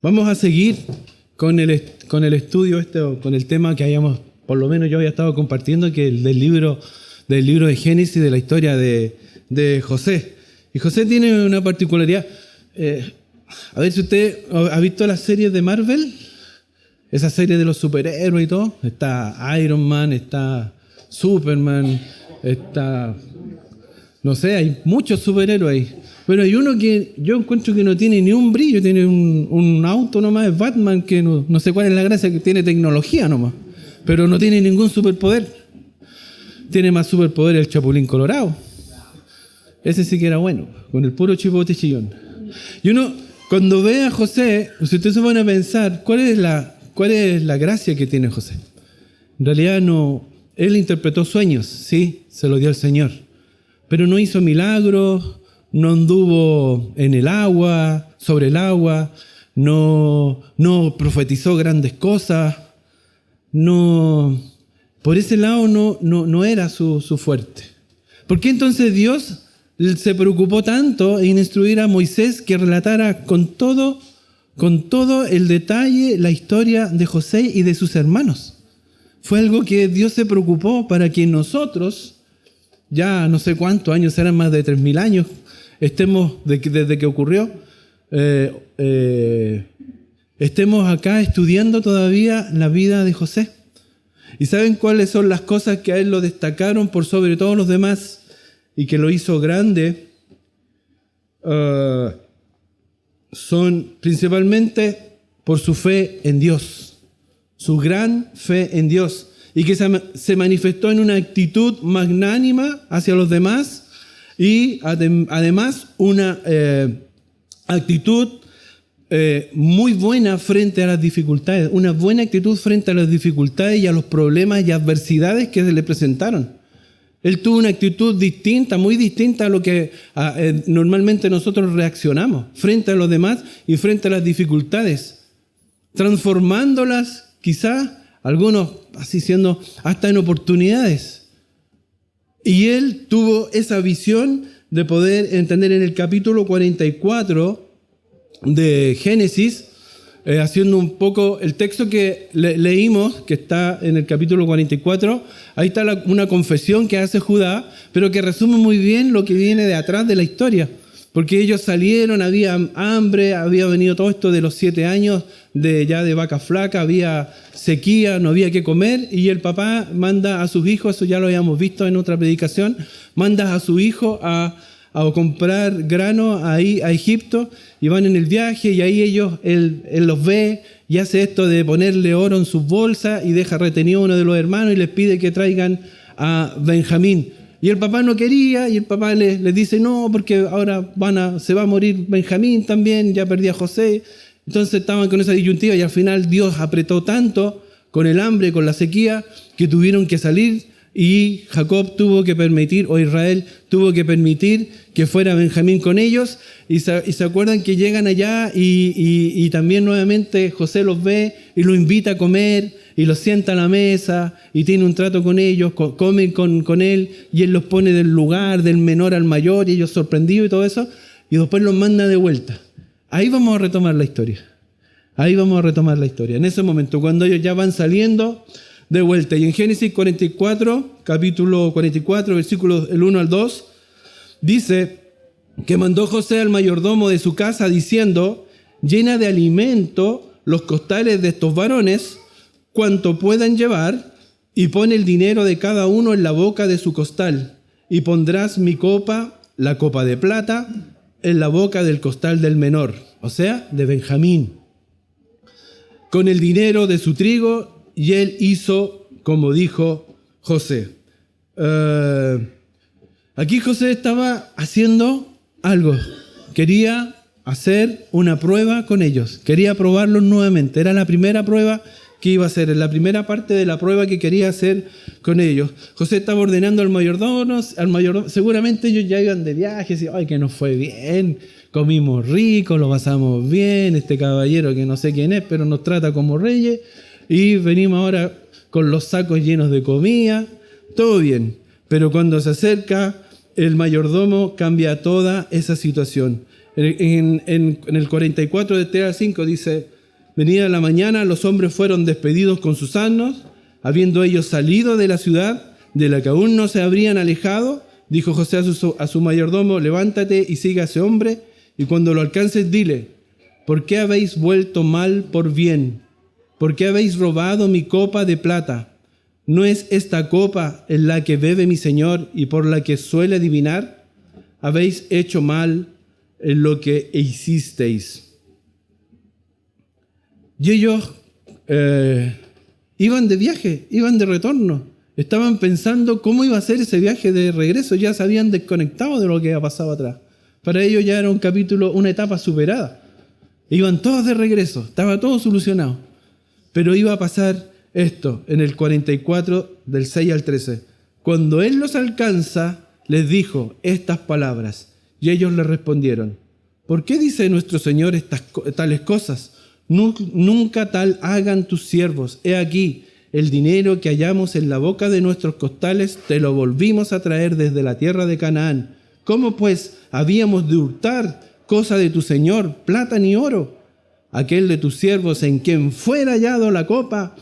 Vamos a seguir con el estudio con el tema que hayamos, por lo menos yo había estado compartiendo, que es del libro de Génesis, de la historia de José. Y José tiene una particularidad. A ver si usted ha visto las series de Marvel, esa serie de los superhéroes y todo. Está Iron Man, está Superman, está... No sé, hay muchos superhéroes ahí. Pero hay uno que yo encuentro que no tiene ni un brillo, tiene un auto nomás, es Batman, que no sé cuál es la gracia, que tiene tecnología nomás, pero no tiene ningún superpoder. Tiene más superpoder el Chapulín Colorado. Ese sí que era bueno, con el puro chipote chillón. Y uno, cuando ve a José, si ustedes se van a pensar, ¿cuál es la gracia que tiene José? En realidad no, él interpretó sueños, sí, se lo dio el Señor, pero no hizo milagros, no anduvo en el agua, sobre el agua, no profetizó grandes cosas, no, por ese lado no era su fuerte. ¿Por qué entonces Dios se preocupó tanto en instruir a Moisés que relatara con todo el detalle la historia de José y de sus hermanos? Fue algo que Dios se preocupó para que nosotros, ya no sé cuántos años, eran más de 3.000 años, estemos, desde que ocurrió, estemos acá estudiando todavía la vida de José. ¿Y saben cuáles son las cosas que a él lo destacaron por sobre todos los demás y que lo hizo grande? Son principalmente por su fe en Dios, su gran fe en Dios, y que se manifestó en una actitud magnánima hacia los demás y además una actitud muy buena frente a las dificultades, una buena actitud frente a las dificultades y a los problemas y adversidades que se le presentaron. Él tuvo una actitud distinta, muy distinta a lo que normalmente nosotros reaccionamos frente a los demás y frente a las dificultades, transformándolas quizás, algunos así siendo hasta en oportunidades. Y él tuvo esa visión de poder entender en el capítulo 44 de Génesis, haciendo un poco el texto que leímos, que está en el capítulo 44, ahí está una confesión que hace Judá, pero que resume muy bien lo que viene de atrás de la historia. Porque ellos salieron, había hambre, había venido todo esto de los 7 años de vaca flaca, había sequía, no había que comer, y el papá manda a sus hijos, eso ya lo habíamos visto en otra predicación, manda a su hijo a comprar grano ahí a Egipto, y van en el viaje, y ahí él los ve y hace esto de ponerle oro en sus bolsas y deja retenido a uno de los hermanos y les pide que traigan a Benjamín. Y el papá no quería, y el papá les dice no, porque ahora se va a morir Benjamín también, ya perdí a José. Entonces estaban con esa disyuntiva y al final Dios apretó tanto con el hambre, con la sequía, que tuvieron que salir y Jacob tuvo que permitir, o Israel tuvo que permitir que fuera Benjamín con ellos. Y se acuerdan que llegan allá y también nuevamente José los ve y los invita a comer y los sienta a la mesa y tiene un trato con ellos, comen con él y él los pone del lugar, del menor al mayor, y ellos sorprendidos y todo eso, y después los manda de vuelta. Ahí vamos a retomar la historia. En ese momento, cuando ellos ya van saliendo de vuelta. Y en Génesis 44, capítulo 44, versículos el 1 al 2, dice que mandó José al mayordomo de su casa diciendo: llena de alimento los costales de estos varones, cuanto puedan llevar, y pon el dinero de cada uno en la boca de su costal, y pondrás mi copa, la copa de plata, en la boca del costal del menor, o sea, de Benjamín, con el dinero de su trigo. Y él hizo como dijo José. Aquí José estaba haciendo algo. Quería hacer una prueba con ellos. Quería probarlos nuevamente. Era la primera prueba que iba a hacer. Es la primera parte de la prueba que quería hacer con ellos. José estaba ordenando al mayordomo. Seguramente ellos ya iban de viaje. Y, ay, que nos fue bien. Comimos rico, lo pasamos bien. Este caballero que no sé quién es, pero nos trata como reyes. Y venimos ahora con los sacos llenos de comida, todo bien. Pero cuando se acerca el mayordomo, cambia toda esa situación. En el 44 de 3 al 5 dice: venida la mañana, los hombres fueron despedidos con sus asnos. Habiendo ellos salido de la ciudad, de la que aún no se habrían alejado, dijo José a su mayordomo: levántate y siga a ese hombre, y cuando lo alcances dile: ¿por qué habéis vuelto mal por bien? ¿Por qué habéis robado mi copa de plata? ¿No es esta copa en la que bebe mi señor y por la que suele adivinar? Habéis hecho mal en lo que hicisteis. Y ellos iban de viaje, iban de retorno. Estaban pensando cómo iba a ser ese viaje de regreso. Ya se habían desconectado de lo que había pasado atrás. Para ellos ya era un capítulo, una etapa superada. Iban todos de regreso, estaba todo solucionado. Pero iba a pasar esto en el 44, del 6 al 13. Cuando él los alcanza, les dijo estas palabras. Y ellos le respondieron: ¿por qué dice nuestro Señor tales cosas? Nunca tal hagan tus siervos. He aquí, el dinero que hallamos en la boca de nuestros costales te lo volvimos a traer desde la tierra de Canaán. ¿Cómo pues habíamos de hurtar cosa de tu Señor, plata ni oro? Aquel de tus siervos en quien fuera hallado la copa,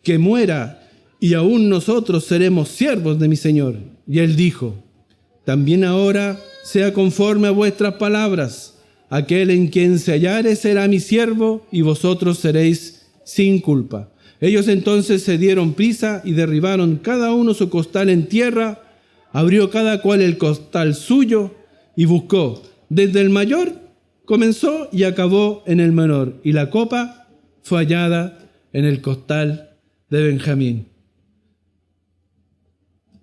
que muera, y aún nosotros seremos siervos de mi Señor. Y él dijo: también ahora sea conforme a vuestras palabras. Aquel en quien se hallare será mi siervo, y vosotros seréis sin culpa. Ellos entonces se dieron prisa y derribaron cada uno su costal en tierra, abrió cada cual el costal suyo y buscó. Desde el mayor comenzó y acabó en el menor, y la copa fue hallada en el costal de Benjamín.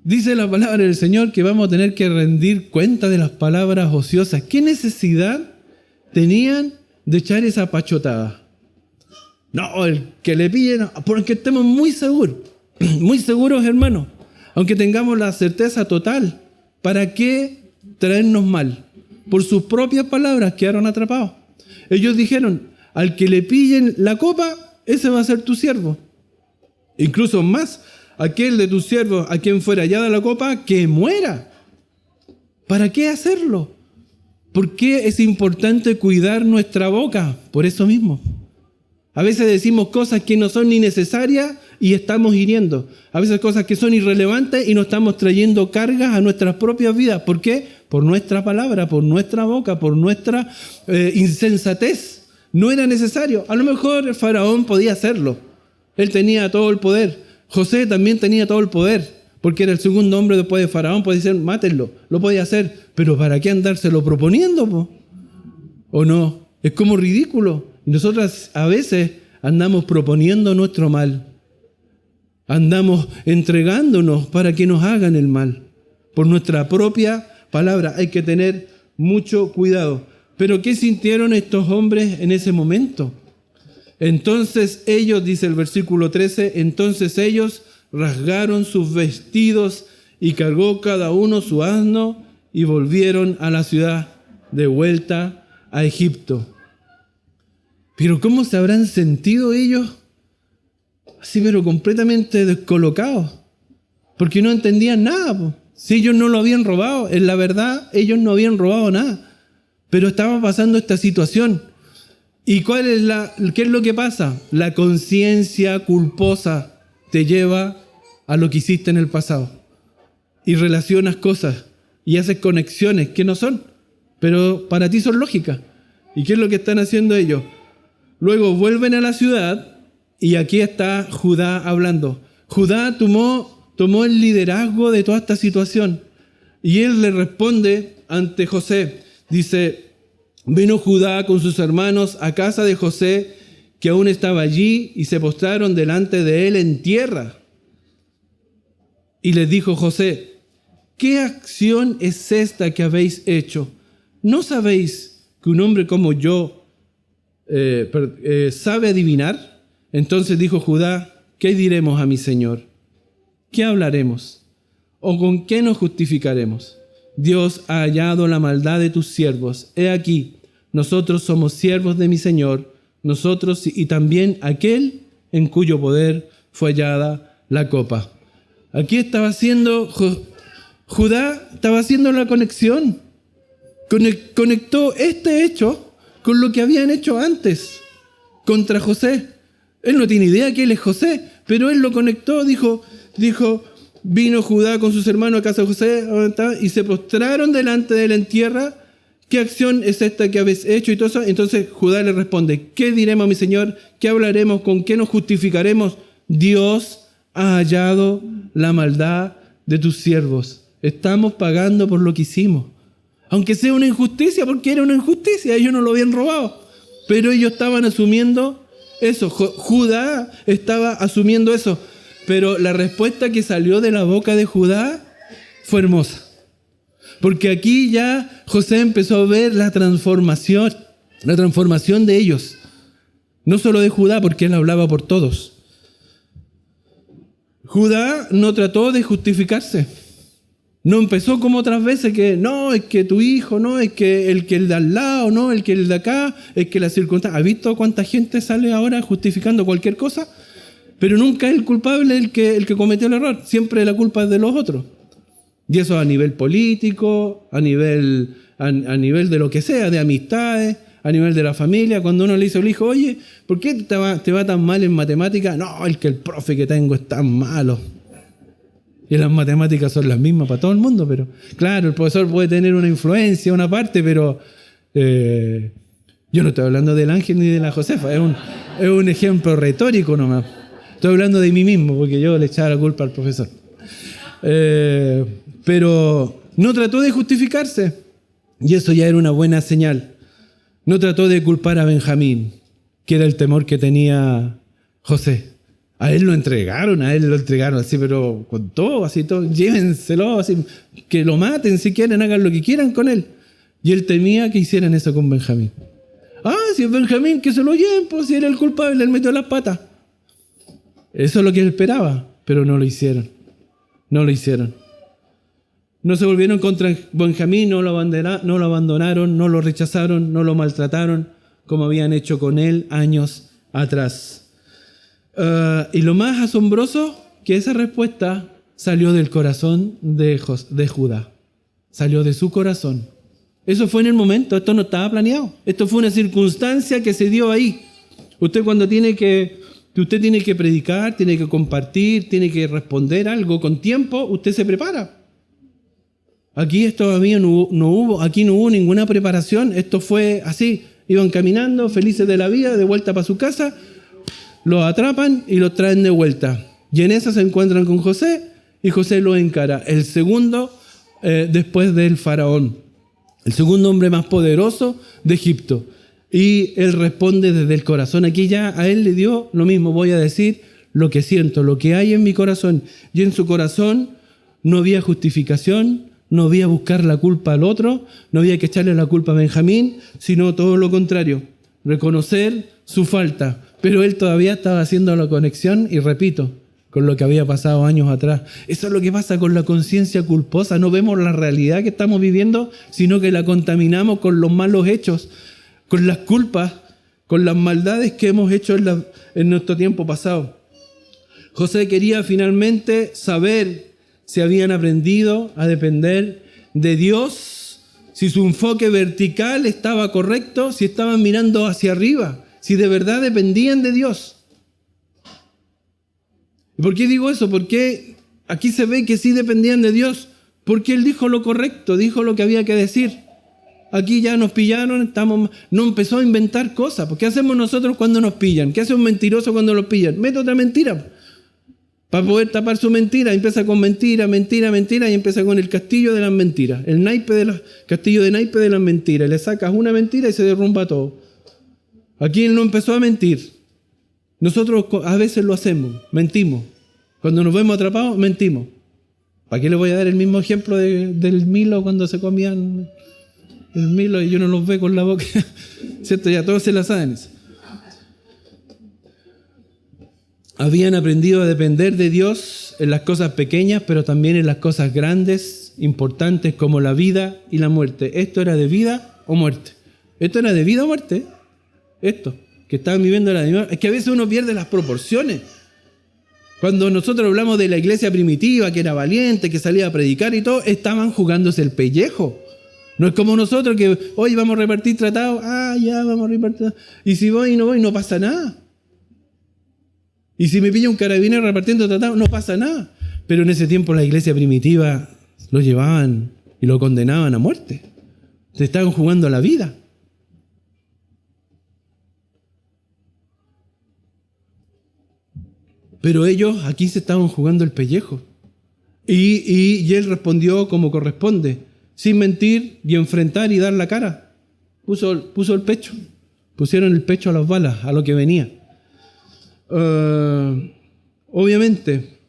Dice la palabra del Señor que vamos a tener que rendir cuenta de las palabras ociosas. ¿Qué necesidad tenían de echar esa pachotada? No, el que le pillen, porque estemos muy seguros, hermanos. Aunque tengamos la certeza total, ¿para qué traernos mal? Por sus propias palabras quedaron atrapados. Ellos dijeron: al que le pillen la copa, ese va a ser tu siervo. Incluso más, aquel de tus siervos a quien fuera hallada la copa, que muera. ¿Para qué hacerlo? ¿Por qué es importante cuidar nuestra boca? Por eso mismo. A veces decimos cosas que no son ni necesarias y estamos hiriendo. A veces cosas que son irrelevantes y nos estamos trayendo cargas a nuestras propias vidas. ¿Por qué? Por nuestra palabra, por nuestra boca, por nuestra insensatez. No era necesario. A lo mejor el faraón podía hacerlo. Él tenía todo el poder. José también tenía todo el poder, porque era el segundo hombre después de faraón. Podía decir: mátenlo. Lo podía hacer. Pero ¿para qué andárselo proponiendo, po? ¿O no? Es como ridículo. Y nosotros a veces andamos proponiendo nuestro mal. Andamos entregándonos para que nos hagan el mal. Por nuestra propia palabra. Hay que tener mucho cuidado. Pero ¿qué sintieron estos hombres en ese momento? Entonces ellos, dice el versículo 13, entonces ellos rasgaron sus vestidos y cargó cada uno su asno y volvieron a la ciudad de vuelta a Egipto. Pero ¿cómo se habrán sentido ellos? Así, pero completamente descolocados. Porque no entendían nada, po. Si ellos no lo habían robado, en la verdad ellos no habían robado nada. Pero estaba pasando esta situación. ¿Y qué es lo que pasa? La conciencia culposa te lleva a lo que hiciste en el pasado. Y relacionas cosas y haces conexiones que no son, pero para ti son lógicas. ¿Y qué es lo que están haciendo ellos? Luego vuelven a la ciudad y aquí está Judá hablando. Judá tomó el liderazgo de toda esta situación y él le responde ante José. Dice: vino Judá con sus hermanos a casa de José, que aún estaba allí, y se postraron delante de él en tierra. Y les dijo José: ¿qué acción es esta que habéis hecho? ¿No sabéis que un hombre como yo sabe adivinar? Entonces dijo Judá: ¿qué diremos a mi señor? ¿Qué hablaremos? ¿O con qué nos justificaremos? Dios ha hallado la maldad de tus siervos. He aquí, nosotros somos siervos de mi Señor, nosotros y también aquel en cuyo poder fue hallada la copa. Aquí estaba haciendo, Judá estaba haciendo la conexión. conectó este hecho con lo que habían hecho antes contra José. Él no tiene idea que él es José, pero él lo conectó, dijo, vino Judá con sus hermanos a casa de José y se postraron delante de él en tierra. ¿Qué acción es esta que habéis hecho? Y todo eso. Entonces Judá le responde, ¿qué diremos, mi señor? ¿Qué hablaremos? ¿Con qué nos justificaremos? Dios ha hallado la maldad de tus siervos. Estamos pagando por lo que hicimos. Aunque sea una injusticia, porque era una injusticia, ellos no lo habían robado. Pero ellos estaban asumiendo eso. Judá estaba asumiendo eso. Pero la respuesta que salió de la boca de Judá fue hermosa. Porque aquí ya José empezó a ver la transformación de ellos. No solo de Judá, porque él hablaba por todos. Judá no trató de justificarse. No empezó como otras veces que no, es que tu hijo, no, es que el de al lado, no, el que el de acá, es que la circunstancia. ¿Has visto cuánta gente sale ahora justificando cualquier cosa? Pero nunca es el culpable el que cometió el error. Siempre la culpa es de los otros. Y eso a nivel político, a nivel de lo que sea, de amistades, a nivel de la familia. Cuando uno le dice al hijo, oye, ¿por qué te va tan mal en matemáticas? No, el profe que tengo es tan malo. Y las matemáticas son las mismas para todo el mundo, pero claro, el profesor puede tener una influencia, una parte, pero yo no estoy hablando del Ángel ni de la Josefa, es un ejemplo retórico nomás. Estoy hablando de mí mismo, porque yo le echaba la culpa al profesor. Pero no trató de justificarse, y eso ya era una buena señal. No trató de culpar a Benjamín, que era el temor que tenía José. A él lo entregaron así, pero con todo, así todo, llévenselo, así, que lo maten si quieren, hagan lo que quieran con él. Y él temía que hicieran eso con Benjamín. Si es Benjamín, que se lo lleven, pues si era el culpable, él metió las patas. Eso es lo que él esperaba, pero no lo hicieron. No lo hicieron. No se volvieron contra Benjamín, no lo abandonaron, no lo rechazaron, no lo maltrataron, como habían hecho con él años atrás. Y lo más asombroso, que esa respuesta salió del corazón de Judá. Salió de su corazón. Eso fue en el momento, esto no estaba planeado. Esto fue una circunstancia que se dio ahí. Usted tiene que predicar, tiene que compartir, tiene que responder algo con tiempo, usted se prepara. Aquí todavía no hubo ninguna preparación, esto fue así. Iban caminando, felices de la vida, de vuelta para su casa, los atrapan y los traen de vuelta. Y en esa se encuentran con José y José lo encara. El segundo después del faraón. El segundo hombre más poderoso de Egipto. Y él responde desde el corazón. Aquí ya a él le dio lo mismo. Voy a decir lo que siento, lo que hay en mi corazón. Y en su corazón no había justificación, no había buscar la culpa al otro, no había que echarle la culpa a Benjamín, sino todo lo contrario. Reconocer su falta. Pero él todavía estaba haciendo la conexión, y repito, con lo que había pasado años atrás. Eso es lo que pasa con la conciencia culposa. No vemos la realidad que estamos viviendo, sino que la contaminamos con los malos hechos, con las culpas, con las maldades que hemos hecho en nuestro tiempo pasado. José quería finalmente saber si habían aprendido a depender de Dios, si su enfoque vertical estaba correcto, si estaban mirando hacia arriba, si de verdad dependían de Dios. ¿Y por qué digo eso? Porque aquí se ve que sí dependían de Dios, porque Él dijo lo correcto, dijo lo que había que decir. Aquí ya nos pillaron, no empezó a inventar cosas. ¿Qué hacemos nosotros cuando nos pillan? ¿Qué hace un mentiroso cuando nos pillan? Mete otra mentira para poder tapar su mentira. Empieza con mentira, y empieza con el castillo de las mentiras. Castillo de naipe de las mentiras. Le sacas una mentira y se derrumba todo. Aquí Él no empezó a mentir. Nosotros a veces lo hacemos, mentimos. Cuando nos vemos atrapados, mentimos. ¿Para qué les voy a dar el mismo ejemplo del Milo cuando se comían el Milo y yo no los veo con la boca? ¿Cierto? Ya todos se la saben. Habían aprendido a depender de Dios en las cosas pequeñas, pero también en las cosas grandes, importantes como la vida y la muerte. ¿Esto era de vida o muerte? ¿Esto era de vida o muerte? Esto que estaban viviendo era de vida. Es que a veces uno pierde las proporciones. Cuando nosotros hablamos de la iglesia primitiva, que era valiente, que salía a predicar y todo, estaban jugándose el pellejo. No es como nosotros que hoy vamos a repartir tratados, ya vamos a repartir. Y si voy y no voy, no pasa nada. Y si me pilla un carabinero repartiendo tratados, no pasa nada. Pero en ese tiempo la iglesia primitiva lo llevaban y lo condenaban a muerte. Se estaban jugando la vida. Pero ellos aquí se estaban jugando el pellejo. Y él respondió como corresponde, sin mentir y enfrentar y dar la cara. Puso el pecho. Pusieron el pecho a las balas, a lo que venía. Obviamente,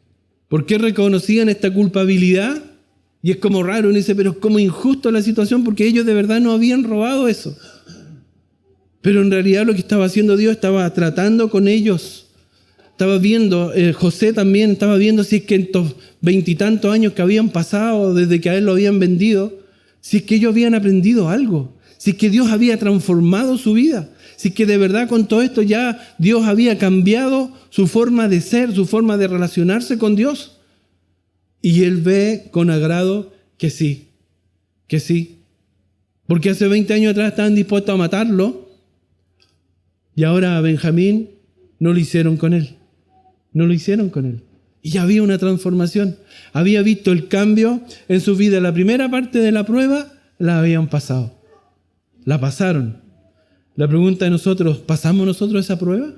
¿por qué reconocían esta culpabilidad? Y es como raro, uno dice, pero es como injusto la situación porque ellos de verdad no habían robado eso. Pero en realidad lo que estaba haciendo Dios, estaba tratando con ellos. Estaba viendo, José también estaba viendo si es que en estos 20 y tantos años que habían pasado desde que a él lo habían vendido, si es que ellos habían aprendido algo, si es que Dios había transformado su vida, si es que de verdad con todo esto ya Dios había cambiado su forma de ser, su forma de relacionarse con Dios. Y él ve con agrado que sí. Porque hace 20 años atrás estaban dispuestos a matarlo y ahora a Benjamín no lo hicieron con él. Y ya había una transformación. Había visto el cambio en su vida. La primera parte de la prueba la habían pasado. La pasaron. La pregunta de nosotros, ¿pasamos nosotros esa prueba?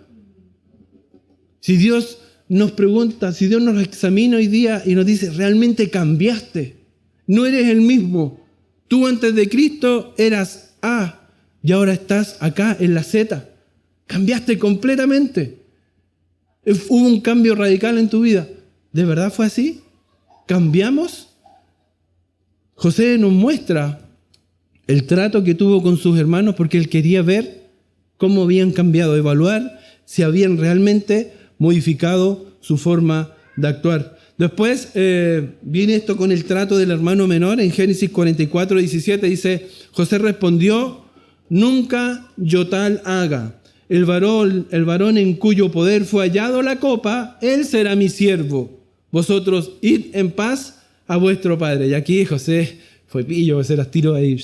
Si Dios nos pregunta, si Dios nos examina hoy día y nos dice, realmente cambiaste. No eres el mismo. Tú antes de Cristo eras A y ahora estás acá en la Z. Cambiaste completamente. Hubo un cambio radical en tu vida. ¿De verdad fue así? ¿Cambiamos? José nos muestra el trato que tuvo con sus hermanos porque él quería ver cómo habían cambiado, evaluar si habían realmente modificado su forma de actuar. Después viene esto con el trato del hermano menor. En Génesis 44, 17 dice, José respondió, nunca yo tal haga. El varón en cuyo poder fue hallado la copa, él será mi siervo. Vosotros id en paz a vuestro padre. Y aquí José fue pillo, se las tiró ahí.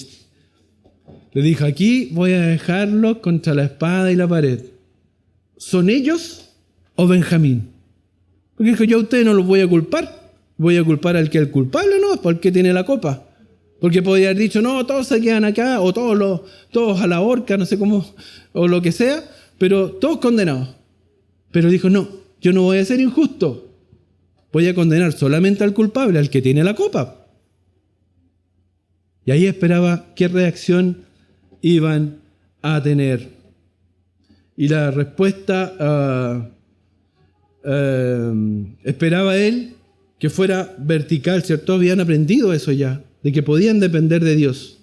Le dijo, aquí voy a dejarlo contra la espada y la pared. ¿Son ellos o Benjamín? Porque dijo, yo a ustedes no los voy a culpar. Voy a culpar al que es el culpable, ¿no? Por el que tiene la copa. Porque podría haber dicho, no, todos se quedan acá, o todos a la horca, no sé cómo, o lo que sea, pero todos condenados. Pero dijo, no, yo no voy a ser injusto. Voy a condenar solamente al culpable, al que tiene la copa. Y ahí esperaba qué reacción iban a tener. Y la respuesta esperaba él que fuera vertical, ¿cierto? Habían aprendido eso ya, de que podían depender de Dios.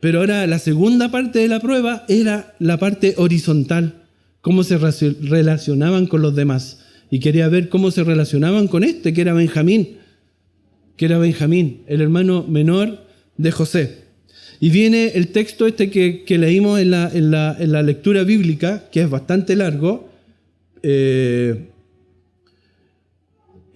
Pero ahora la segunda parte de la prueba era la parte horizontal, cómo se relacionaban con los demás. Y quería ver cómo se relacionaban con que era Benjamín, el hermano menor de José. Y viene el texto que leímos en la lectura bíblica, que es bastante largo,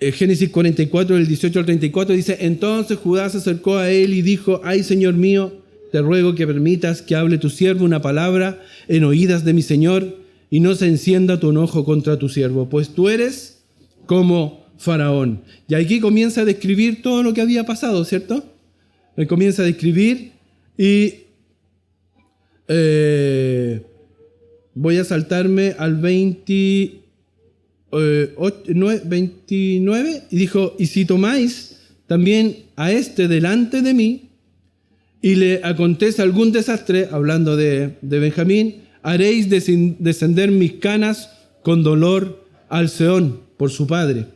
Génesis 44, del 18 al 34, dice, entonces Judá se acercó a él y dijo, ay, Señor mío, te ruego que permitas que hable tu siervo una palabra en oídas de mi Señor y no se encienda tu enojo contra tu siervo, pues tú eres como Faraón. Y aquí comienza a describir todo lo que había pasado, ¿cierto? Él comienza a describir y voy a saltarme al 29 y dijo, y si tomáis también a delante de mí y le acontece algún desastre, hablando de Benjamín, haréis descender mis canas con dolor al Seón por su padre.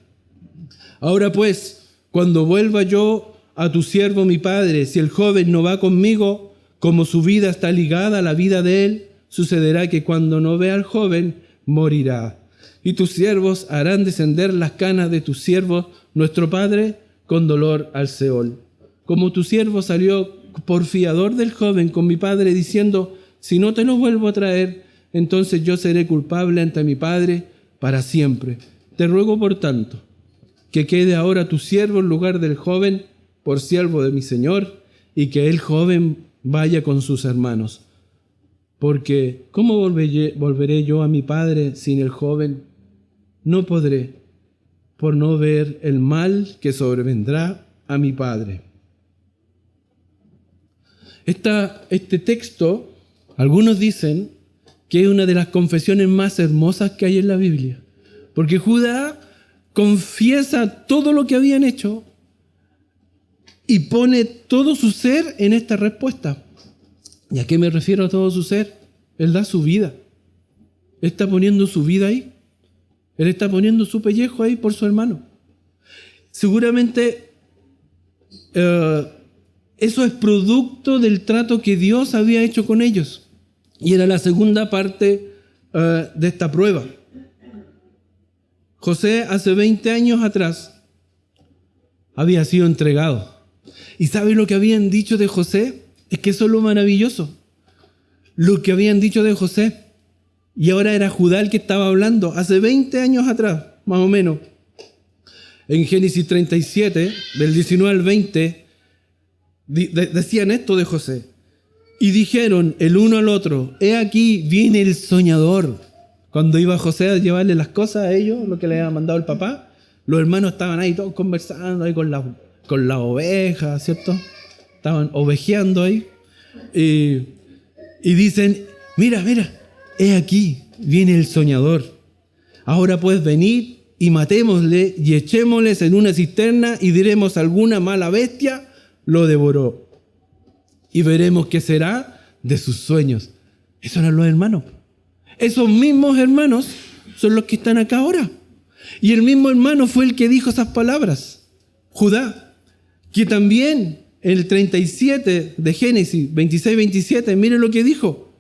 Ahora pues, cuando vuelva yo a tu siervo mi padre, si el joven no va conmigo, como su vida está ligada a la vida de él, sucederá que cuando no vea al joven, morirá. Y tus siervos harán descender las canas de tus siervos, nuestro padre, con dolor al Seol. Como tu siervo salió por fiador del joven con mi padre, diciendo, si no te lo vuelvo a traer, entonces yo seré culpable ante mi padre para siempre. Te ruego, por tanto, que quede ahora tu siervo en lugar del joven por siervo de mi señor, y que el joven vaya con sus hermanos. Porque ¿cómo volveré yo a mi padre sin el joven? No podré, por no ver el mal que sobrevendrá a mi padre. Este texto, algunos dicen que es una de las confesiones más hermosas que hay en la Biblia. Porque Judá confiesa todo lo que habían hecho y pone todo su ser en esta respuesta. ¿Y a qué me refiero a todo su ser? Él da su vida. Él está poniendo su vida ahí. Él está poniendo su pellejo ahí por su hermano. Seguramente eso es producto del trato que Dios había hecho con ellos. Y era la segunda parte de esta prueba. José hace 20 años atrás había sido entregado. ¿Y sabe lo que habían dicho de José? Es que eso es lo maravilloso. Lo que habían dicho de José. Y ahora era Judá el que estaba hablando. Hace 20 años atrás, más o menos. En Génesis 37, del 19 al 20, decían esto de José. Y dijeron el uno al otro, he aquí viene el soñador. Cuando iba José a llevarle las cosas a ellos, lo que le había mandado el papá, los hermanos estaban ahí todos conversando ahí con la oveja, ¿cierto? Estaban ovejeando ahí. Y dicen, mira, he aquí viene el soñador. Ahora pues venid y matémosle y echémosles en una cisterna y diremos alguna mala bestia lo devoró. Y veremos qué será de sus sueños. Esos eran los hermanos. Esos mismos hermanos son los que están acá ahora. Y el mismo hermano fue el que dijo esas palabras. Judá, que también en el 37 de Génesis, 26-27, miren lo que dijo.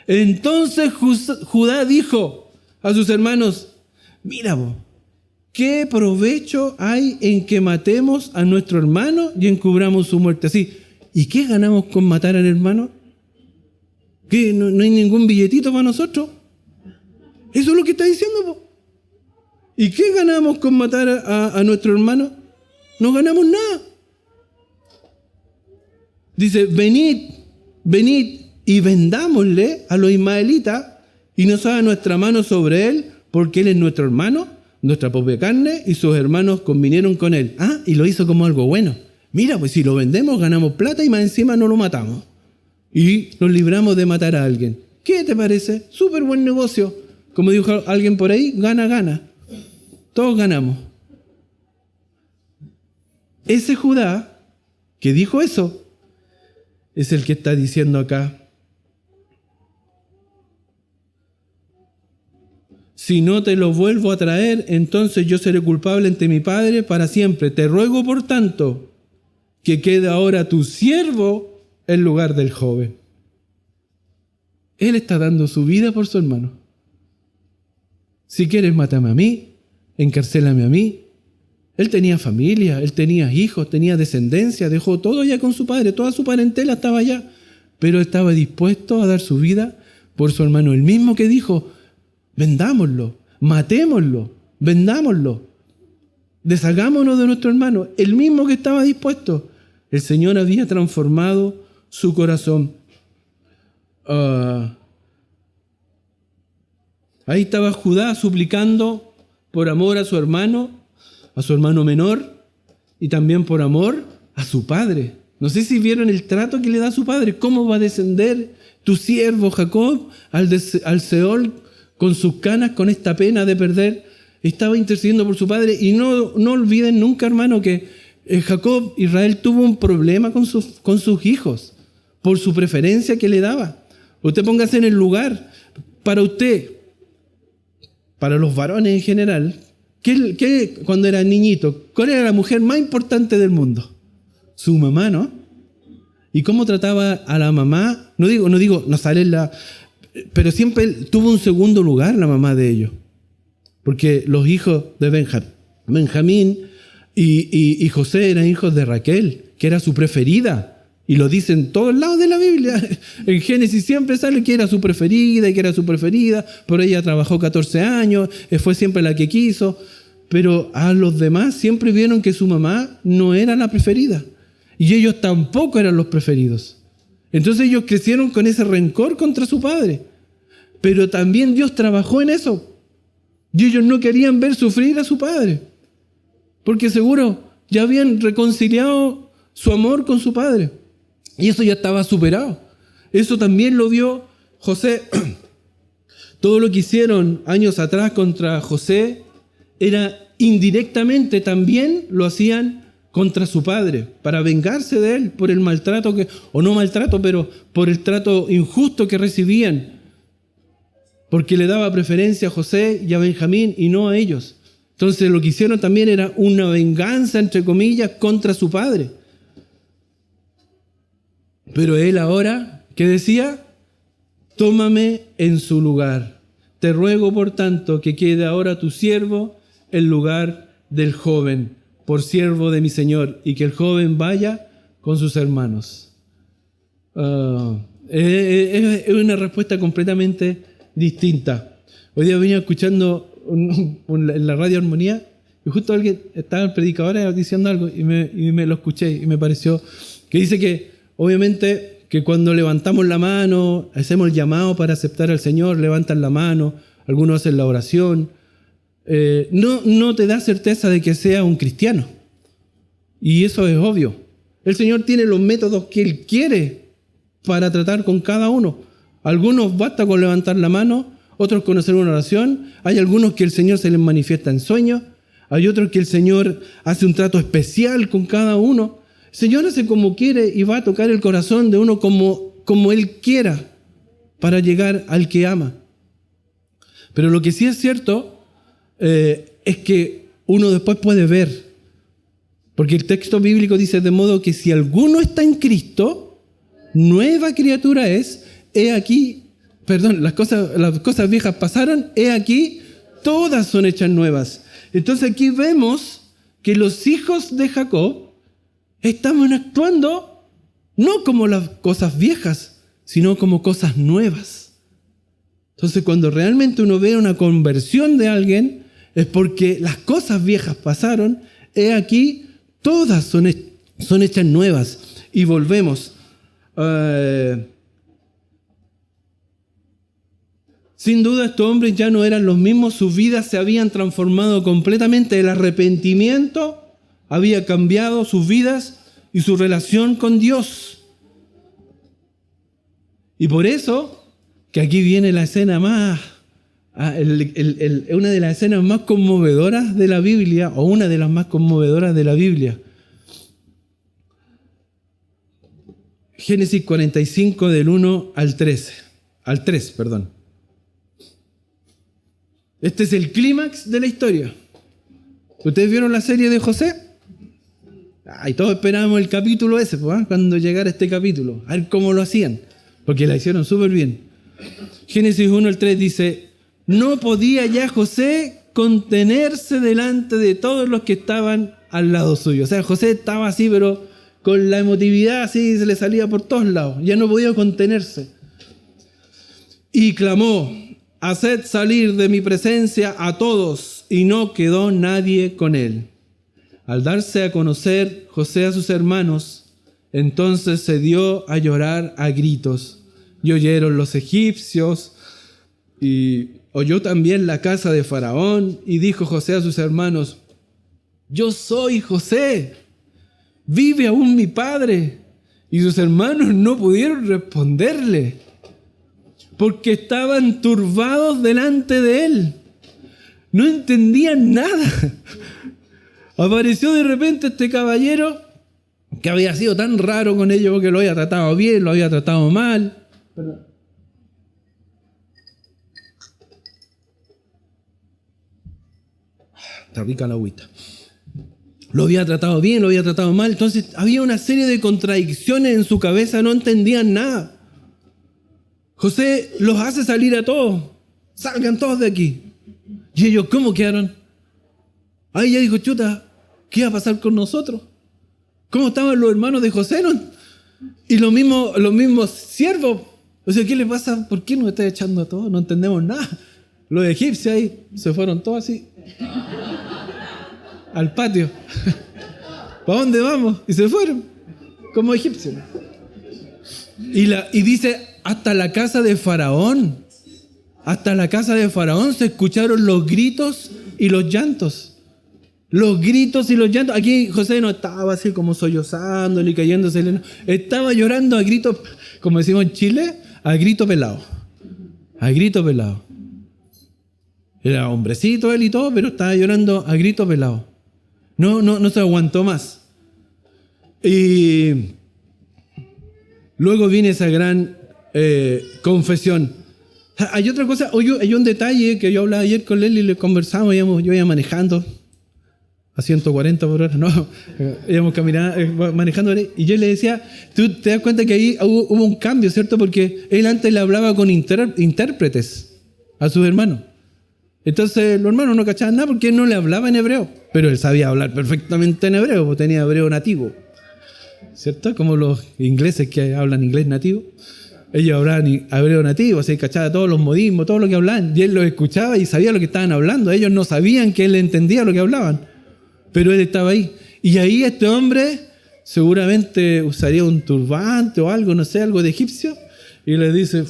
Entonces Judá dijo a sus hermanos, mira vos, ¿qué provecho hay en que matemos a nuestro hermano y encubramos su muerte? Así, ¿y qué ganamos con matar al hermano? ¿Qué? ¿No hay ningún billetito para nosotros? Eso es lo que está diciendo, po. ¿Y qué ganamos con matar a nuestro hermano? No ganamos nada. Dice, venid y vendámosle a los ismaelitas y nos haga nuestra mano sobre él, porque él es nuestro hermano, nuestra propia carne, y sus hermanos convinieron con él. Y lo hizo como algo bueno. Mira, pues si lo vendemos ganamos plata y más encima no lo matamos. Y nos libramos de matar a alguien. ¿Qué te parece? Súper buen negocio. Como dijo alguien por ahí, gana. Todos ganamos. Ese Judá que dijo eso es el que está diciendo acá, si no te lo vuelvo a traer, entonces yo seré culpable ante mi Padre para siempre. Te ruego, por tanto, que quede ahora tu siervo en lugar del joven. Él está dando su vida por su hermano. Si quieres, mátame a mí, encarcélame a mí. Él tenía familia, él tenía hijos, tenía descendencia, dejó todo ya con su padre, toda su parentela estaba allá, pero estaba dispuesto a dar su vida por su hermano. El mismo que dijo, vendámoslo, matémoslo, vendámoslo, deshagámonos de nuestro hermano. El mismo que estaba dispuesto. El Señor había transformado su corazón. Ahí estaba Judá suplicando por amor a su hermano menor, y también por amor a su padre. No sé si vieron el trato que le da a su padre. ¿Cómo va a descender tu siervo Jacob al Seol con sus canas, con esta pena de perder? Estaba intercediendo por su padre. Y no olviden nunca, hermano, que Jacob, Israel, tuvo un problema con sus hijos por su preferencia que le daba. Usted póngase en el lugar. Para usted, para los varones en general, ¿qué cuando era niñito, cuál era la mujer más importante del mundo? Su mamá, ¿no? ¿Y cómo trataba a la mamá? No sale pero siempre tuvo un segundo lugar la mamá de ellos. Porque los hijos de Benjamín y José eran hijos de Raquel, que era su preferida. Y lo dicen en todos lados de la Biblia. En Génesis siempre sale que era su preferida y que era su preferida. Por ella trabajó 14 años, fue siempre la que quiso. Pero a los demás siempre vieron que su mamá no era la preferida. y ellos tampoco eran los preferidos. Entonces ellos crecieron con ese rencor contra su padre. Pero también Dios trabajó en eso. Y ellos no querían ver sufrir a su padre. Porque seguro ya habían reconciliado su amor con su padre. Y eso ya estaba superado. Eso también lo vio José. Todo lo que hicieron años atrás contra José era indirectamente también lo hacían contra su padre, para vengarse de él por el maltrato o no maltrato, pero por el trato injusto que recibían, porque le daba preferencia a José y a Benjamín y no a ellos. Entonces lo que hicieron también era una venganza, entre comillas, contra su padre. Pero él ahora, ¿qué decía? Tómame en su lugar. Te ruego, por tanto, que quede ahora tu siervo en lugar del joven, por siervo de mi Señor, y que el joven vaya con sus hermanos. Es una respuesta completamente distinta. Hoy día venía escuchando en la radio Armonía, y justo alguien estaba el predicador diciendo algo, y me lo escuché, y me pareció que dice que, obviamente, que cuando levantamos la mano, hacemos el llamado para aceptar al Señor, levantan la mano, algunos hacen la oración, no te da certeza de que sea un cristiano. Y eso es obvio. El Señor tiene los métodos que Él quiere para tratar con cada uno. Algunos basta con levantar la mano, otros con hacer una oración. Hay algunos que el Señor se les manifiesta en sueños. Hay otros que el Señor hace un trato especial con cada uno. El Señor hace como quiere y va a tocar el corazón de uno como Él quiera para llegar al que ama. Pero lo que sí es cierto es que uno después puede ver, porque el texto bíblico dice de modo que si alguno está en Cristo, nueva criatura es, las cosas viejas pasaron, he aquí, todas son hechas nuevas. Entonces aquí vemos que los hijos de Jacob estaban actuando no como las cosas viejas, sino como cosas nuevas. Entonces cuando realmente uno ve una conversión de alguien, es porque las cosas viejas pasaron, he aquí, todas son hechas nuevas. Y volvemos. Sin duda estos hombres ya no eran los mismos, sus vidas se habían transformado completamente, el arrepentimiento había cambiado sus vidas y su relación con Dios. Y por eso, que aquí viene la escena más, una de las escenas más conmovedoras de la Biblia, o una de las más conmovedoras de la Biblia. Génesis 45 del 1 al 3. Este es el clímax de la historia. ¿Ustedes vieron la serie de José? Y todos esperábamos el capítulo ese, cuando llegara este capítulo. A ver cómo lo hacían, porque la hicieron súper bien. Génesis 1 al 3 dice: no podía ya José contenerse delante de todos los que estaban al lado suyo. O sea, José estaba así, pero con la emotividad así se le salía por todos lados. Ya no podía contenerse. Y clamó: haced salir de mi presencia a todos. Y no quedó nadie con él. Al darse a conocer José a sus hermanos, entonces se dio a llorar a gritos. Y oyeron los egipcios, y oyó también la casa de Faraón, y dijo José a sus hermanos: yo soy José, ¿vive aún mi padre? Y sus hermanos no pudieron responderle, porque estaban turbados delante de él. No entendían nada. Apareció de repente este caballero que había sido tan raro con ellos, porque lo había tratado bien, lo había tratado mal. Está rica la agüita. Lo había tratado bien, lo había tratado mal. Entonces había una serie de contradicciones en su cabeza, no entendían nada. José los hace salir a todos. Salgan todos de aquí. Y ellos, ¿cómo quedaron? Ahí ya dijo, chuta, ¿qué iba a pasar con nosotros? ¿Cómo estaban los hermanos de José? ¿No? Y los mismos siervos. O sea, ¿qué les pasa? ¿Por qué nos está echando a todos? No entendemos nada. Los egipcios ahí se fueron todos así al patio. ¿Para dónde vamos? Y se fueron. como egipcio. Y dice, hasta la casa de Faraón se escucharon los gritos y los llantos. Los gritos y los llantos. Aquí José no estaba así como sollozando ni cayéndose. No. Estaba llorando a gritos, como decimos en Chile, a grito pelado. A grito pelado. Era hombrecito él y todo, pero estaba llorando a grito pelado. No se aguantó más. Y luego viene esa gran confesión. Hay otra cosa, hay un detalle que yo hablaba ayer con él y le conversamos, yo iba manejando a 140 por hora, íbamos caminando, manejando, y yo le decía, tú te das cuenta que ahí hubo un cambio, ¿cierto? Porque él antes le hablaba con intérpretes a sus hermanos. Entonces los hermanos no cachaban nada porque él no le hablaba en hebreo, pero él sabía hablar perfectamente en hebreo, porque tenía hebreo nativo, ¿cierto? Como los ingleses que hablan inglés nativo. Ellos hablaban hebreo nativo, así cachaba todos los modismos, todo lo que hablaban, y él los escuchaba y sabía lo que estaban hablando. Ellos no sabían que él entendía lo que hablaban, pero él estaba ahí. Y ahí este hombre seguramente usaría un turbante o algo, no sé, algo de egipcio, y le dice,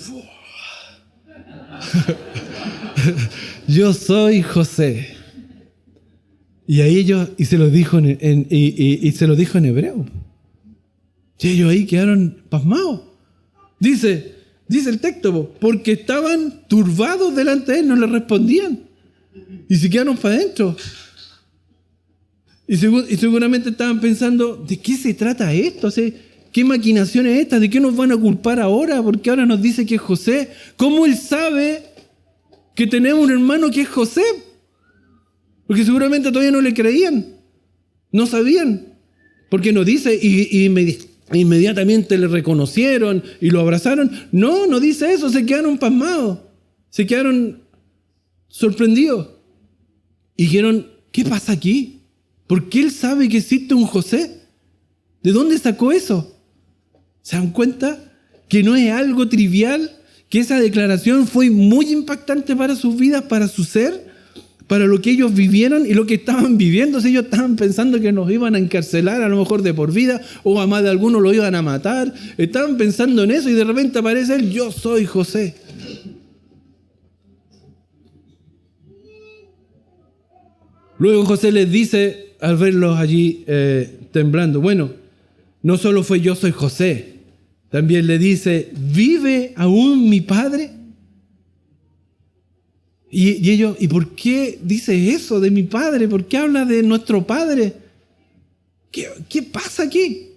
yo soy José. Y ahí y se lo dijo se lo dijo en hebreo. Y ellos ahí quedaron pasmados. Dice el texto, porque estaban turbados delante de él, no le respondían. Y se quedaron para adentro. Y seguramente estaban pensando, ¿de qué se trata esto? O sea, ¿qué maquinación es esta? ¿De qué nos van a culpar ahora? Porque ahora nos dice que es José. ¿Cómo él sabe que tenemos un hermano que es José? Porque seguramente todavía no le creían. No sabían. Porque nos dice, inmediatamente le reconocieron y lo abrazaron. No dice eso, se quedaron pasmados, se quedaron sorprendidos. Y dijeron, ¿qué pasa aquí? ¿Por qué él sabe que existe un José? ¿De dónde sacó eso? ¿Se dan cuenta que no es algo trivial? Que esa declaración fue muy impactante para sus vidas, para su ser, para lo que ellos vivieron y lo que estaban viviendo. Si ellos estaban pensando que nos iban a encarcelar a lo mejor de por vida, o a más de algunos lo iban a matar. Estaban pensando en eso y de repente aparece él, yo soy José. Luego José les dice, al verlos allí temblando, bueno, no solo fue yo soy José, también le dice, ¿vive aún mi padre? Y ellos, ¿y por qué dice eso de mi padre? ¿Por qué habla de nuestro padre? ¿Qué pasa aquí?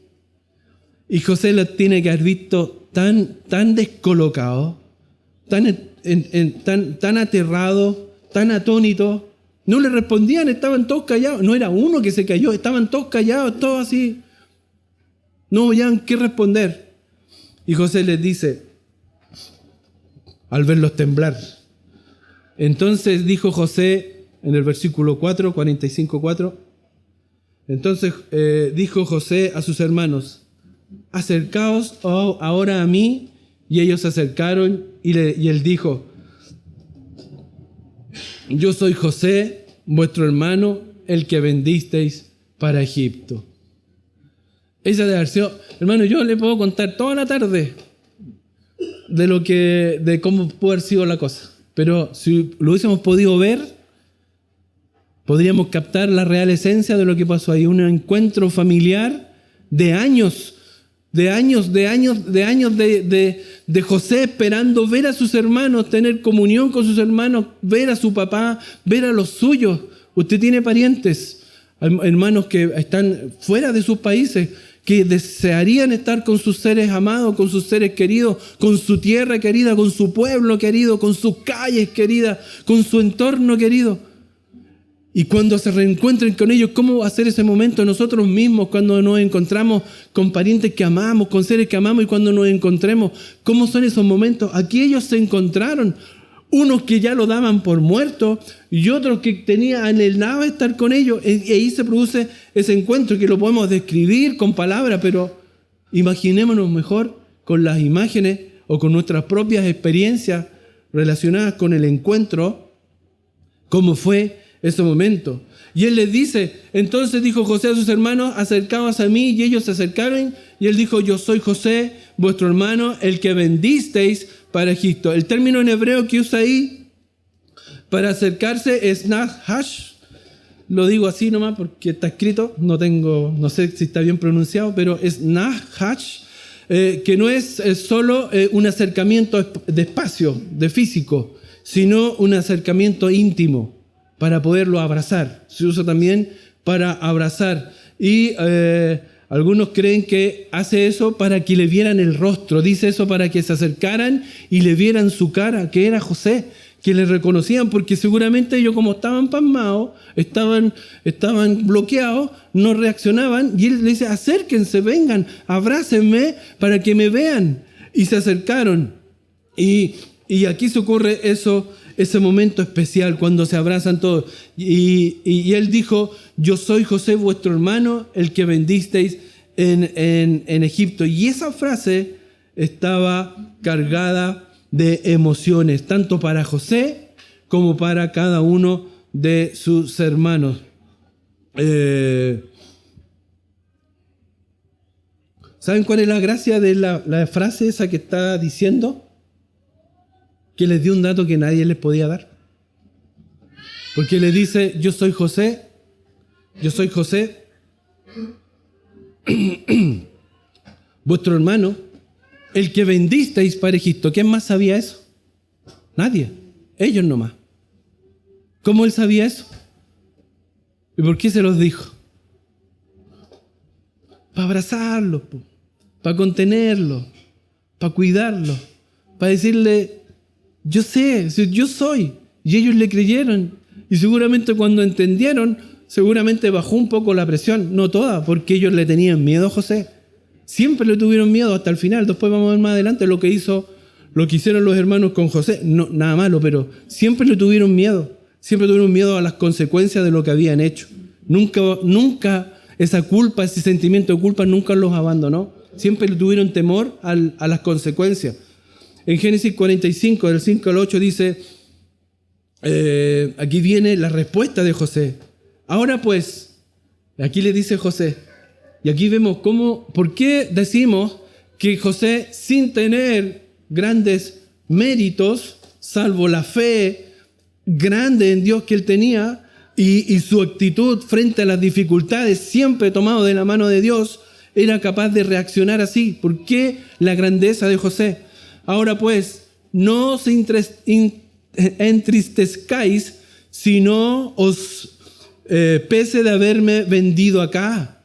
Y José lo tiene que haber visto tan descolocado, tan aterrado, tan atónito. No le respondían, estaban todos callados. No era uno que se cayó, estaban todos callados, todos así. No sabían qué responder. Y José les dice, al verlos temblar, entonces dijo José, en el versículo 4, 45:4, entonces dijo José a sus hermanos, acercaos ahora a mí, y ellos se acercaron, y él dijo, yo soy José, vuestro hermano, el que vendisteis para Egipto. Esa debe haber sido, hermano, yo le puedo contar toda la tarde de cómo pudo haber sido la cosa. Pero si lo hubiésemos podido ver, podríamos captar la real esencia de lo que pasó ahí. Un encuentro familiar de años de José esperando ver a sus hermanos, tener comunión con sus hermanos, ver a su papá, ver a los suyos. Usted tiene parientes, hermanos que están fuera de sus países, que desearían estar con sus seres amados, con sus seres queridos, con su tierra querida, con su pueblo querido, con sus calles queridas, con su entorno querido. Y cuando se reencuentren con ellos, ¿cómo va a ser ese momento nosotros mismos cuando nos encontramos con parientes que amamos, con seres que amamos, y cuando nos encontremos? ¿Cómo son esos momentos? Aquí ellos se encontraron. Unos que ya lo daban por muerto y otros que anhelaba estar con ellos. Y ahí se produce ese encuentro que lo podemos describir con palabras, pero imaginémonos mejor con las imágenes o con nuestras propias experiencias relacionadas con el encuentro, cómo fue ese momento. Y él les dice, entonces dijo José a sus hermanos, acercaos a mí, y ellos se acercaron Y él dijo, yo soy José, vuestro hermano, el que vendisteis para Egipto. El término en hebreo que usa ahí para acercarse es Nahash. Lo digo así nomás porque está escrito, no sé si está bien pronunciado, pero es Nahash, que no es solo un acercamiento de espacio, de físico, sino un acercamiento íntimo para poderlo abrazar. Se usa también para abrazar. Y algunos creen que hace eso para que le vieran el rostro. Dice eso para que se acercaran y le vieran su cara, que era José, que le reconocían, porque seguramente ellos, como estaban pasmados, estaban bloqueados, no reaccionaban, y él le dice, acérquense, vengan, abrácenme para que me vean. Y se acercaron. Y aquí se ocurre ese momento especial cuando se abrazan todos. Y él dijo, yo soy José, vuestro hermano, el que vendisteis en Egipto. Y esa frase estaba cargada de emociones, tanto para José como para cada uno de sus hermanos. ¿Saben cuál es la gracia de la frase esa que está diciendo? Que les dio un dato que nadie les podía dar. Porque le dice, yo soy José, vuestro hermano, el que vendisteis para Egipto. ¿Quién más sabía eso? Nadie. Ellos nomás. ¿Cómo él sabía eso? ¿Y por qué se los dijo? Para abrazarlos, para contenerlos, para cuidarlos, para decirle, yo sé, yo soy. Y ellos le creyeron. Y seguramente cuando entendieron, seguramente bajó un poco la presión. No toda, porque ellos le tenían miedo a José. Siempre le tuvieron miedo hasta el final. Después vamos a ver más adelante lo que hicieron los hermanos con José. No, nada malo, pero siempre le tuvieron miedo. Siempre tuvieron miedo a las consecuencias de lo que habían hecho. Nunca esa culpa, ese sentimiento de culpa nunca los abandonó. Siempre le tuvieron temor a las consecuencias. En Génesis 45, del 5 al 8 dice, aquí viene la respuesta de José. Ahora pues, aquí le dice José, y aquí vemos por qué decimos que José, sin tener grandes méritos, salvo la fe grande en Dios que él tenía y su actitud frente a las dificultades, siempre tomado de la mano de Dios, era capaz de reaccionar así. ¿Por qué la grandeza de José? Ahora pues, no os entristezcáis, sino os pese de haberme vendido acá.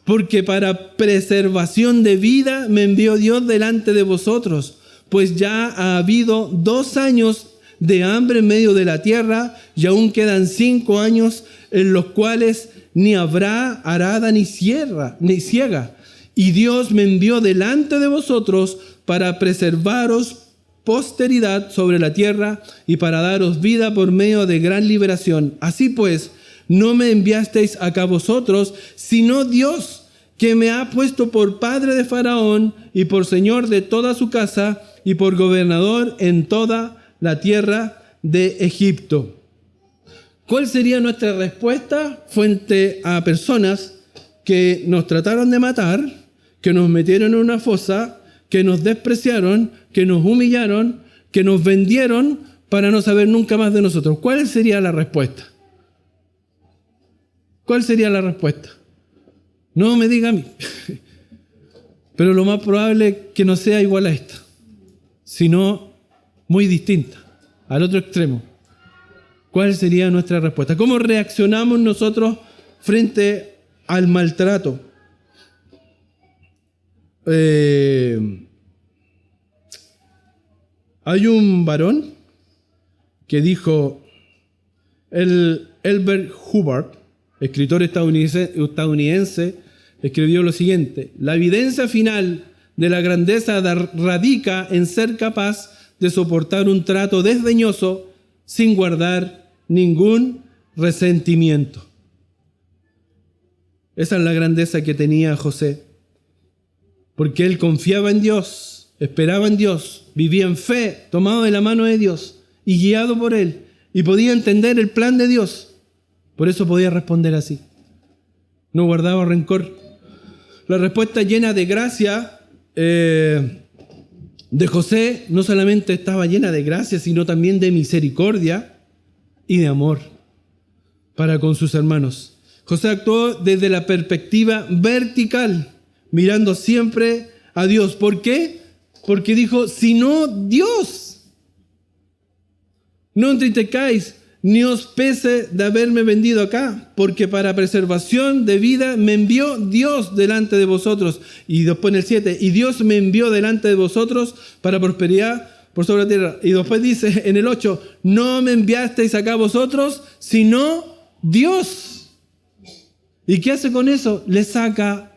Porque para preservación de vida me envió Dios delante de vosotros, pues ya ha habido 2 años de hambre en medio de la tierra, y aún quedan 5 años en los cuales ni habrá arada ni siega. Y Dios me envió delante de vosotros para preservaros posteridad sobre la tierra y para daros vida por medio de gran liberación. Así pues, no me enviasteis acá vosotros, sino Dios, que me ha puesto por padre de Faraón y por señor de toda su casa y por gobernador en toda la tierra de Egipto. ¿Cuál sería nuestra respuesta frente a personas que nos trataron de matar, que nos metieron en una fosa, que nos despreciaron, que nos humillaron, que nos vendieron para no saber nunca más de nosotros? ¿Cuál sería la respuesta? ¿Cuál sería la respuesta? No me diga a mí. Pero lo más probable es que no sea igual a esta, sino muy distinta, al otro extremo. ¿Cuál sería nuestra respuesta? ¿Cómo reaccionamos nosotros frente al maltrato? Hay un varón que dijo, Elbert Hubbard, escritor estadounidense, escribió lo siguiente: la evidencia final de la grandeza radica en ser capaz de soportar un trato desdeñoso sin guardar ningún resentimiento. Esa es la grandeza que tenía José, porque él confiaba en Dios, esperaba en Dios, vivía en fe, tomado de la mano de Dios y guiado por él, y podía entender el plan de Dios. Por eso podía responder así. No guardaba rencor. La respuesta llena de gracia de José no solamente estaba llena de gracia, sino también de misericordia y de amor para con sus hermanos. José actuó desde la perspectiva vertical, mirando siempre a Dios. ¿Por qué? Porque dijo, si no, Dios, no entristezcáis, ni os pese de haberme vendido acá, porque para preservación de vida me envió Dios delante de vosotros. Y después en el 7, y Dios me envió delante de vosotros para prosperidad por sobre la tierra. Y después dice en el 8, no me enviasteis acá vosotros, sino Dios. ¿Y qué hace con eso? Le saca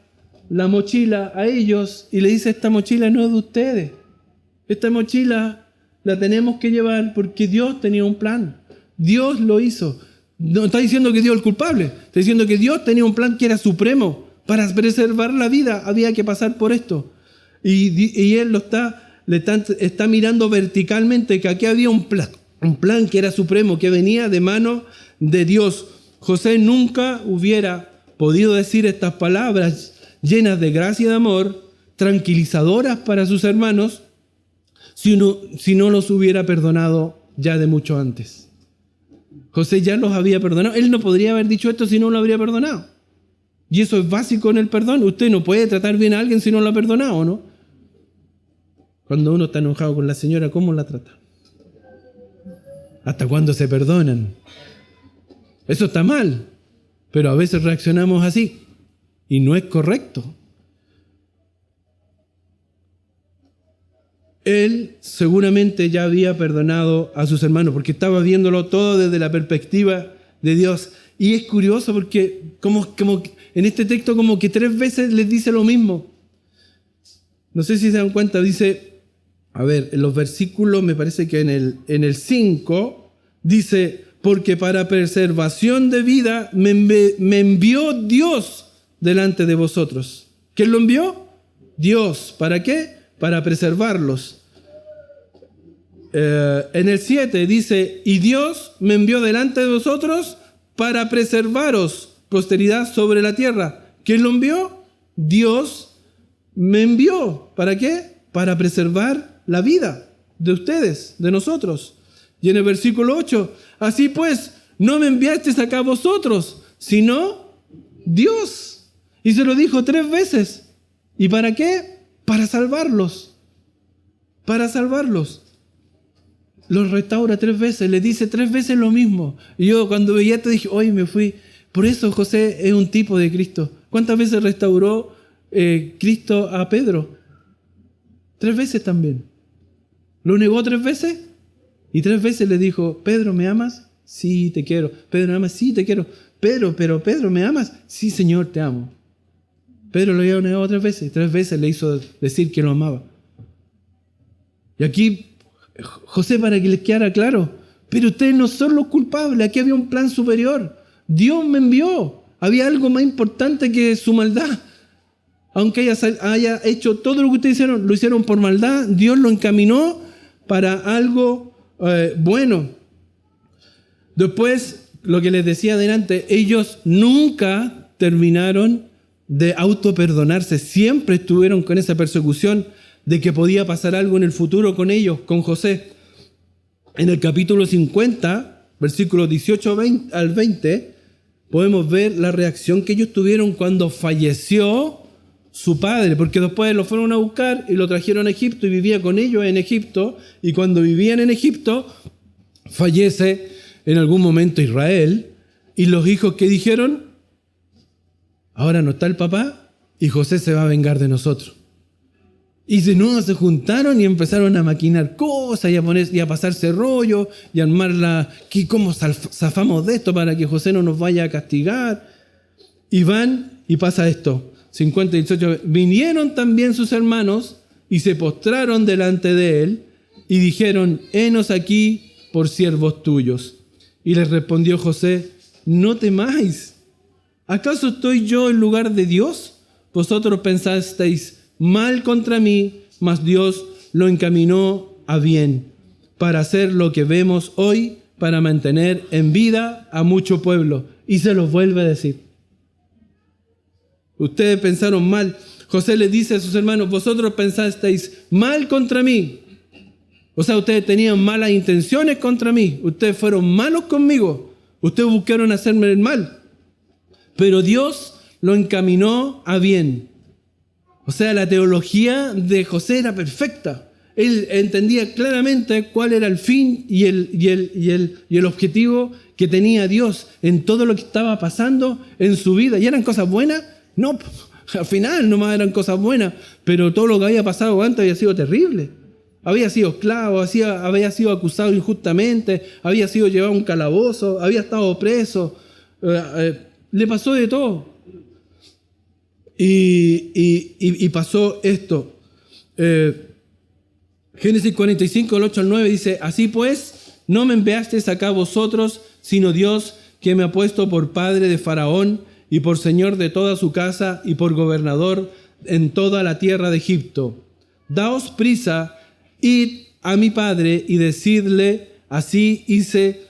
la mochila a ellos y le dice, esta mochila no es de ustedes. Esta mochila la tenemos que llevar porque Dios tenía un plan. Dios lo hizo. No está diciendo que Dios es el culpable. Está diciendo que Dios tenía un plan que era supremo. Para preservar la vida había que pasar por esto. Y Él está mirando verticalmente que aquí había un plan que era supremo, que venía de mano de Dios. José nunca hubiera podido decir estas palabras llenas de gracia y de amor, tranquilizadoras para sus hermanos, si no los hubiera perdonado ya de mucho antes. José ya los había perdonado. Él no podría haber dicho esto si no lo habría perdonado. Y eso es básico en el perdón. Usted no puede tratar bien a alguien si no lo ha perdonado, ¿no? Cuando uno está enojado con la señora, ¿cómo la trata? ¿Hasta cuándo se perdonan? Eso está mal, pero a veces reaccionamos así y no es correcto. Él seguramente ya había perdonado a sus hermanos porque estaba viéndolo todo desde la perspectiva de Dios. Y es curioso porque como en este texto como que 3 veces les dice lo mismo. No sé si se dan cuenta, dice, a ver, en los versículos, me parece que en el 5, dice, porque para preservación de vida me envió Dios delante de vosotros. ¿Quién lo envió? Dios. ¿Para qué? Para preservarlos. En el 7 dice, y Dios me envió delante de vosotros para preservaros posteridad sobre la tierra. ¿Quién lo envió? Dios me envió. ¿Para qué? Para preservar la vida de ustedes, de nosotros. Y en el versículo 8, así pues, no me enviasteis acá vosotros, sino Dios. Y se lo dijo 3 veces. ¿Y para qué? Para salvarlos. Para salvarlos. Los restaura 3 veces, le dice 3 veces lo mismo. Y yo cuando veía esto dije, hoy me fui. Por eso José es un tipo de Cristo. ¿Cuántas veces restauró Cristo a Pedro? 3 veces también. ¿Lo negó 3 veces? Y 3 veces le dijo, Pedro, ¿me amas? Sí, te quiero. Pedro, ¿me amas? Sí, te quiero. Pedro, ¿me amas? Sí, Señor, te amo. Pedro lo había negado 3 veces. 3 veces le hizo decir que lo amaba. Y aquí, José, para que les quedara claro, pero ustedes no son los culpables. Aquí había un plan superior. Dios me envió. Había algo más importante que su maldad. Aunque haya hecho todo lo que ustedes hicieron, lo hicieron por maldad, Dios lo encaminó para algo bueno. Después, lo que les decía adelante, ellos nunca terminaron de autoperdonarse. Siempre estuvieron con esa persecución de que podía pasar algo en el futuro con ellos, con José. En el capítulo 50, versículos 18 al 20, podemos ver la reacción que ellos tuvieron cuando falleció su padre, porque después lo fueron a buscar y lo trajeron a Egipto y vivía con ellos en Egipto, y cuando vivían en Egipto, fallece en algún momento Israel, y los hijos que dijeron, ahora no está el papá, y José se va a vengar de nosotros. Y de nuevo se juntaron y empezaron a maquinar cosas y a pasarse rollo y a armarla, ¿cómo zafamos de esto para que José no nos vaya a castigar? Y van y pasa esto. 50 y 18. Vinieron también sus hermanos y se postraron delante de él y dijeron, henos aquí por siervos tuyos. Y les respondió José, no temáis. ¿Acaso estoy yo en lugar de Dios? Vosotros pensasteis mal contra mí, mas Dios lo encaminó a bien, para hacer lo que vemos hoy, para mantener en vida a mucho pueblo. Y se los vuelve a decir. Ustedes pensaron mal. José les dice a sus hermanos, vosotros pensasteis mal contra mí. O sea, ustedes tenían malas intenciones contra mí. Ustedes fueron malos conmigo. Ustedes buscaron hacerme el mal. Pero Dios lo encaminó a bien. O sea, la teología de José era perfecta. Él entendía claramente cuál era el fin y el objetivo que tenía Dios en todo lo que estaba pasando en su vida. ¿Y eran cosas buenas? No, al final nomás eran cosas buenas. Pero todo lo que había pasado antes había sido terrible. Había sido esclavo, había sido acusado injustamente, había sido llevado a un calabozo, había estado preso. Le pasó de todo. Y pasó esto. Génesis 45, el 8 al 9 dice, así pues, no me enviasteis acá vosotros, sino Dios que me ha puesto por padre de Faraón y por señor de toda su casa y por gobernador en toda la tierra de Egipto. Daos prisa, id a mi padre y decidle, así dice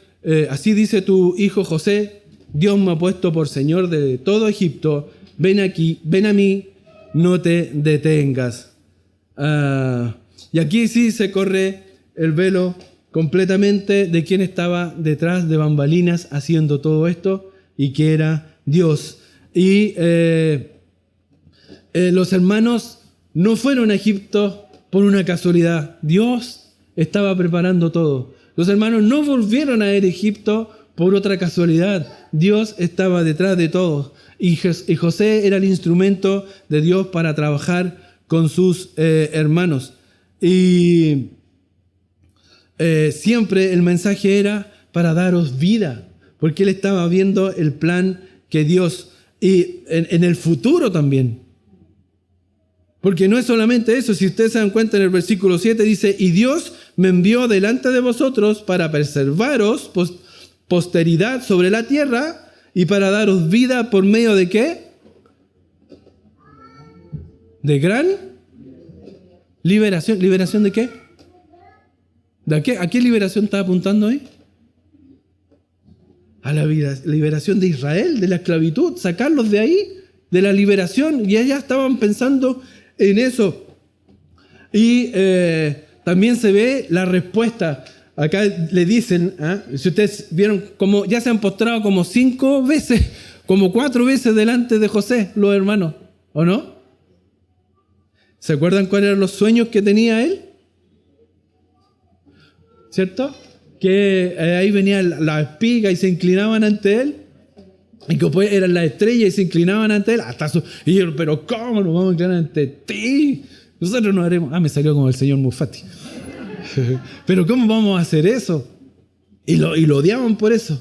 tu hijo José, Dios me ha puesto por señor de todo Egipto, ven aquí, ven a mí, no te detengas. Y aquí sí se corre el velo completamente de quién estaba detrás de bambalinas haciendo todo esto y que era Dios. Y los hermanos no fueron a Egipto por una casualidad. Dios estaba preparando todo. Los hermanos no volvieron a ir a Egipto por otra casualidad. Dios estaba detrás de todo. Y José era el instrumento de Dios para trabajar con sus hermanos. Y siempre el mensaje era para daros vida, porque él estaba viendo el plan que Dios, y en el futuro también. Porque no es solamente eso, si ustedes se dan cuenta en el versículo 7 dice, y Dios me envió delante de vosotros para preservaros posteridad sobre la tierra y para daros vida por medio de ¿qué? De gran liberación. ¿Liberación de qué? ¿De qué? ¿A qué liberación está apuntando ahí? A la liberación de Israel, de la esclavitud, sacarlos de ahí, de la liberación. Y ellas estaban pensando en eso. Y también se ve la respuesta. Acá le dicen, si ustedes vieron, como ya se han postrado como 5 veces, como 4 veces delante de José, los hermanos, ¿o no? ¿Se acuerdan cuáles eran los sueños que tenía él? ¿Cierto? Que ahí venía la espiga y se inclinaban ante él. Y que después eran las estrellas y se inclinaban ante él. Y yo, pero ¿cómo nos vamos a inclinar ante ti? Nosotros no haremos... me salió como el señor Mufati. Pero ¿cómo vamos a hacer eso? Y lo odiaban por eso.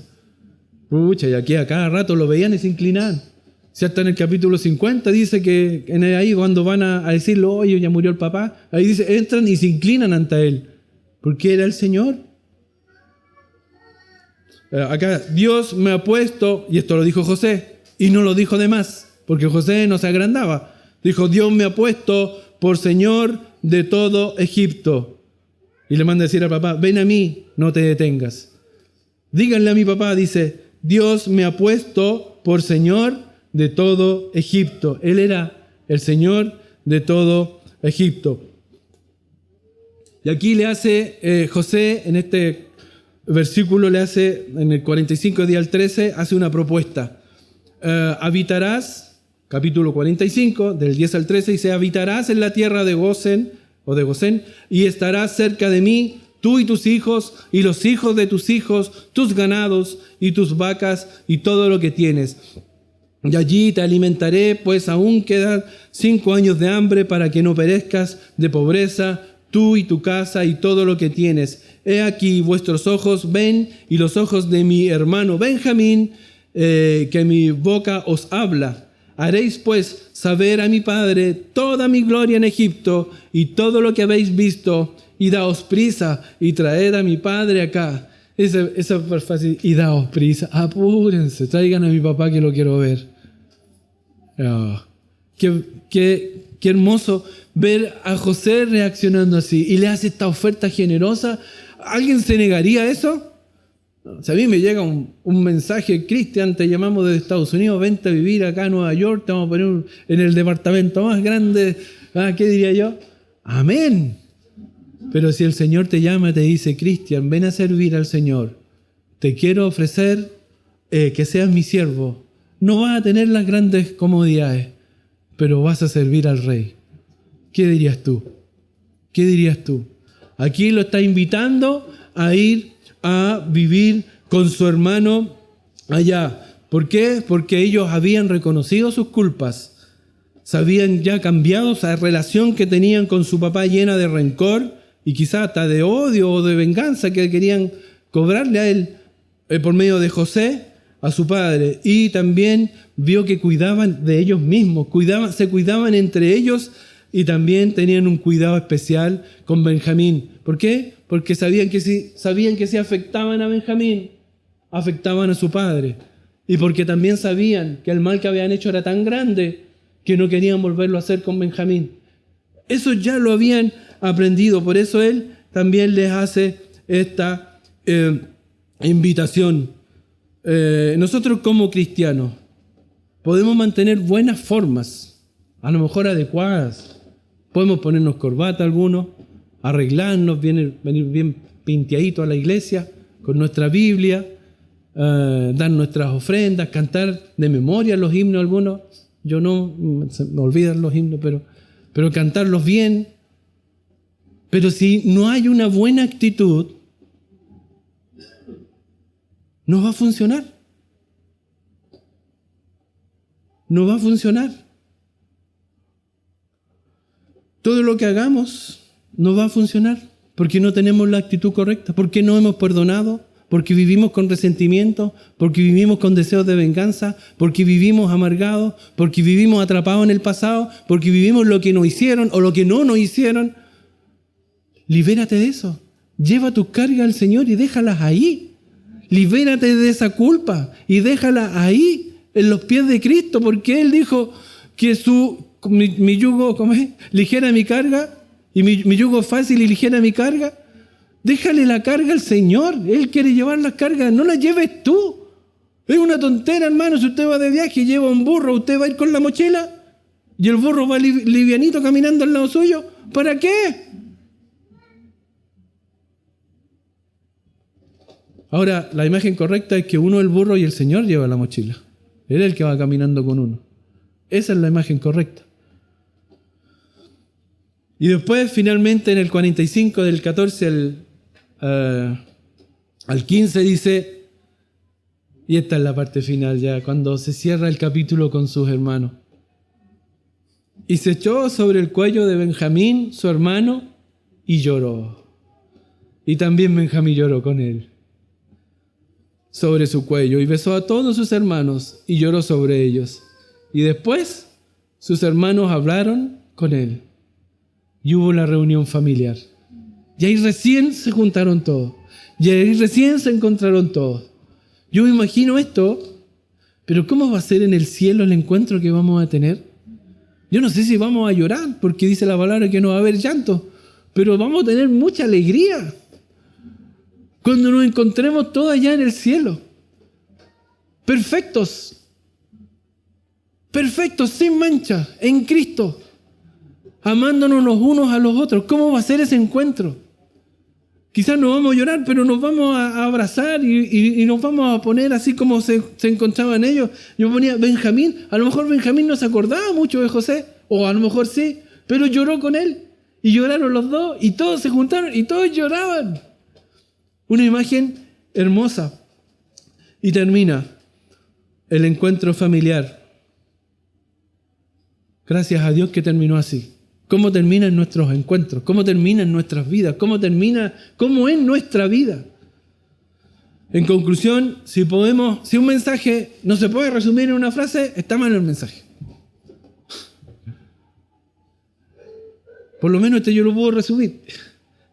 Pucha, y aquí a cada rato lo veían y se inclinaban. ¿Cierto? En el capítulo 50 dice que ahí cuando van a decirle, oye, ya murió el papá, ahí dice, entran y se inclinan ante él. Porque era el Señor. Acá, Dios me ha puesto, y esto lo dijo José, y no lo dijo de más, porque José no se agrandaba. Dijo, Dios me ha puesto por Señor de todo Egipto. Y le manda a decir al papá, ven a mí, no te detengas. Díganle a mi papá, dice, Dios me ha puesto por Señor de todo Egipto. Él era el Señor de todo Egipto. Y aquí le hace José, en este versículo le hace, en el 45 día al 13, hace una propuesta. Habitarás, capítulo 45, del 10 al 13, dice, habitarás en la tierra de Gosén, y estarás cerca de mí, tú y tus hijos, y los hijos de tus hijos, tus ganados, y tus vacas, y todo lo que tienes. Y allí te alimentaré, pues aún quedan 5 años de hambre para que no perezcas de pobreza, tú y tu casa y todo lo que tienes. He aquí vuestros ojos ven y los ojos de mi hermano Benjamín, que mi boca os habla. Haréis pues saber a mi padre toda mi gloria en Egipto y todo lo que habéis visto, y daos prisa y traed a mi padre acá. Esa es fácil. Y daos prisa, apúrense, traigan a mi papá que lo quiero ver. Oh, qué hermoso ver a José reaccionando así y le hace esta oferta generosa. ¿Alguien se negaría a eso? Si a mí me llega un mensaje, Cristian, te llamamos desde Estados Unidos, vente a vivir acá a Nueva York, te vamos a poner en el departamento más grande, ¿qué diría yo? Amén. Pero si el Señor te llama y te dice, Cristian, ven a servir al Señor, te quiero ofrecer que seas mi siervo, no vas a tener las grandes comodidades, pero vas a servir al Rey. ¿Qué dirías tú? ¿Qué dirías tú? Aquí lo está invitando a ir a vivir con su hermano allá. ¿Por qué? Porque ellos habían reconocido sus culpas. Se habían ya cambiado esa relación que tenían con su papá llena de rencor y quizás hasta de odio o de venganza que querían cobrarle a él por medio de José, a su padre. Y también vio que cuidaban de ellos mismos, se cuidaban entre ellos y también tenían un cuidado especial con Benjamín. ¿Por qué? Porque sabían que si afectaban a Benjamín, afectaban a su padre. Y porque también sabían que el mal que habían hecho era tan grande que no querían volverlo a hacer con Benjamín. Eso ya lo habían aprendido. Por eso él también les hace esta invitación. Nosotros como cristianos podemos mantener buenas formas, a lo mejor adecuadas. Podemos ponernos corbata algunos, arreglarnos, venir bien pinteaditos a la iglesia, con nuestra Biblia, dar nuestras ofrendas, cantar de memoria los himnos algunos. Yo no, se me olvidan los himnos, pero cantarlos bien. Pero si no hay una buena actitud, no va a funcionar. No va a funcionar. Todo lo que hagamos no va a funcionar porque no tenemos la actitud correcta, porque no hemos perdonado, porque vivimos con resentimiento, porque vivimos con deseos de venganza, porque vivimos amargados, porque vivimos atrapados en el pasado, porque vivimos lo que nos hicieron o lo que no nos hicieron. Libérate de eso. Lleva tus cargas al Señor y déjalas ahí. Libérate de esa culpa y déjala ahí, en los pies de Cristo, porque Él dijo que mi yugo, ¿cómo es? Ligera mi carga, y mi yugo fácil y ligera mi carga. Déjale la carga al Señor. Él quiere llevar las cargas, no las lleves tú. Es una tontera, hermano. Si usted va de viaje y lleva un burro, usted va a ir con la mochila y el burro va livianito caminando al lado suyo. ¿Para qué? Ahora, la imagen correcta es que uno, el burro, y el Señor lleva la mochila. Él es el que va caminando con uno. Esa es la imagen correcta. Y después, finalmente, en el 45, del 14 al 15, dice, y esta es la parte final ya, cuando se cierra el capítulo con sus hermanos. Y se echó sobre el cuello de Benjamín, su hermano, y lloró. Y también Benjamín lloró con él, sobre su cuello, y besó a todos sus hermanos, y lloró sobre ellos. Y después, sus hermanos hablaron con él. Y hubo la reunión familiar. Y ahí recién se juntaron todos. Y ahí recién se encontraron todos. Yo me imagino esto, pero ¿cómo va a ser en el cielo el encuentro que vamos a tener? Yo no sé si vamos a llorar, porque dice la palabra que no va a haber llanto, pero vamos a tener mucha alegría cuando nos encontremos todos allá en el cielo. Perfectos, sin mancha, en Cristo, amándonos los unos a los otros. ¿Cómo va a ser ese encuentro? Quizás no vamos a llorar, pero nos vamos a abrazar y nos vamos a poner así como se encontraban ellos. Yo ponía Benjamín, a lo mejor Benjamín no se acordaba mucho de José, o a lo mejor sí, pero lloró con él. Y lloraron los dos, y todos se juntaron, y todos lloraban. Una imagen hermosa. Y termina el encuentro familiar. Gracias a Dios que terminó así. ¿Cómo terminan nuestros encuentros? ¿Cómo terminan nuestras vidas? ¿Cómo es nuestra vida? En conclusión, si un mensaje no se puede resumir en una frase, está mal el mensaje. Por lo menos yo lo puedo resumir.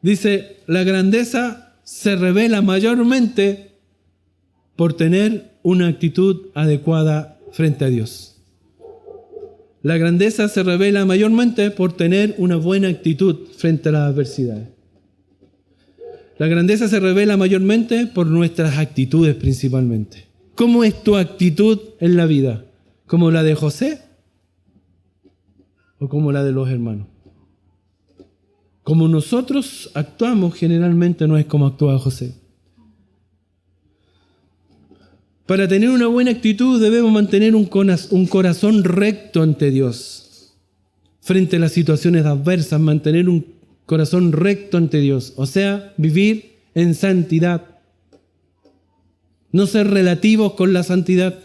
Dice, la grandeza se revela mayormente por tener una actitud adecuada frente a Dios. La grandeza se revela mayormente por tener una buena actitud frente a las adversidades. La grandeza se revela mayormente por nuestras actitudes principalmente. ¿Cómo es tu actitud en la vida? ¿Como la de José o como la de los hermanos? Como nosotros actuamos generalmente no es como actúa José. Para tener una buena actitud debemos mantener un corazón recto ante Dios. Frente a las situaciones adversas, mantener un corazón recto ante Dios. O sea, vivir en santidad. No ser relativos con la santidad.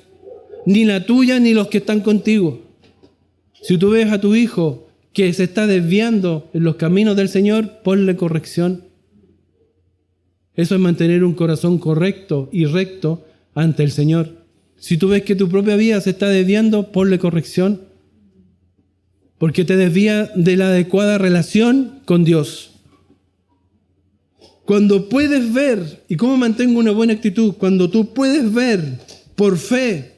Ni la tuya ni los que están contigo. Si tú ves a tu hijo que se está desviando en los caminos del Señor, ponle corrección. Eso es mantener un corazón correcto y recto ante el Señor. Si tú ves que tu propia vida se está desviando, ponle corrección. Porque te desvía de la adecuada relación con Dios. Cuando puedes ver, ¿y cómo mantengo una buena actitud? Cuando tú puedes ver por fe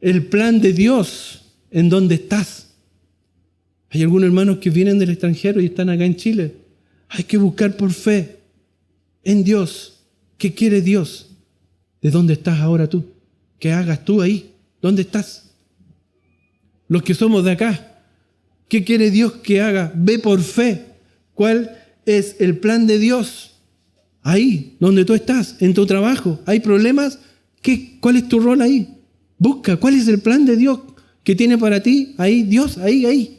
el plan de Dios en donde estás. Hay algunos hermanos que vienen del extranjero y están acá en Chile. Hay que buscar por fe en Dios. ¿Qué quiere Dios? ¿De dónde estás ahora tú? ¿Qué hagas tú ahí? ¿Dónde estás? Los que somos de acá, ¿qué quiere Dios que haga? Ve por fe. ¿Cuál es el plan de Dios? Ahí, donde tú estás, en tu trabajo. ¿Hay problemas? ¿Cuál es tu rol ahí? Busca, ¿cuál es el plan de Dios que tiene para ti? Ahí, Dios, ahí.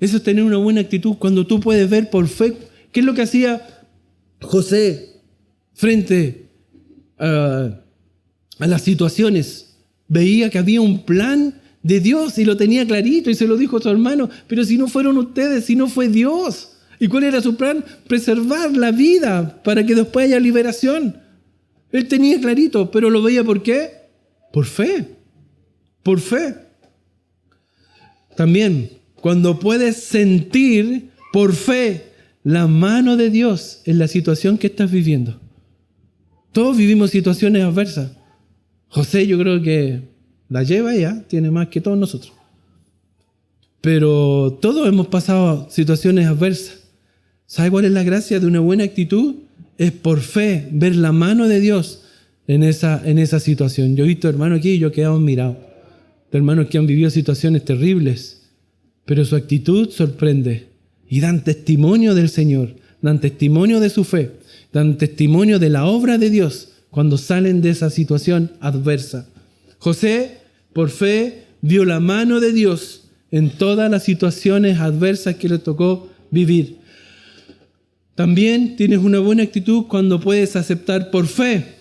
Eso es tener una buena actitud cuando tú puedes ver por fe. ¿Qué es lo que hacía José frente a las situaciones? Veía que había un plan de Dios y lo tenía clarito y se lo dijo a su hermano. Pero si no fueron ustedes, si no fue Dios. ¿Y cuál era su plan? Preservar la vida para que después haya liberación. Él tenía clarito, pero lo veía ¿por qué? Por fe. Por fe. También, cuando puedes sentir por fe la mano de Dios en la situación que estás viviendo. Todos vivimos situaciones adversas. José yo creo que la lleva ella, tiene más que todos nosotros. Pero todos hemos pasado situaciones adversas. ¿Sabe cuál es la gracia de una buena actitud? Es por fe, ver la mano de Dios en esa situación. Yo he visto hermanos aquí y yo he quedado admirado. De hermanos que han vivido situaciones terribles, pero su actitud sorprende. Y dan testimonio del Señor, dan testimonio de su fe, dan testimonio de la obra de Dios cuando salen de esa situación adversa. José, por fe, vio la mano de Dios en todas las situaciones adversas que le tocó vivir. También tienes una buena actitud cuando puedes aceptar por fe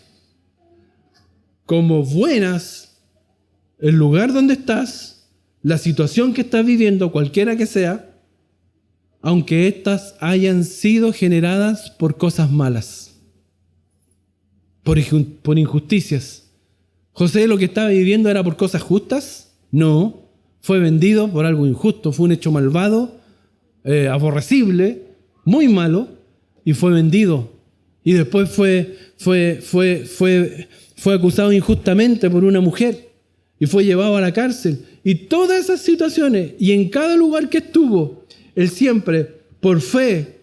como buenas el lugar donde estás, la situación que estás viviendo, cualquiera que sea, aunque éstas hayan sido generadas por cosas malas, por injusticias. ¿José lo que estaba viviendo era por cosas justas? No, fue vendido por algo injusto, fue un hecho malvado, aborrecible, muy malo, y fue vendido. Y después fue acusado injustamente por una mujer y fue llevado a la cárcel. Y todas esas situaciones, y en cada lugar que estuvo, él siempre, por fe,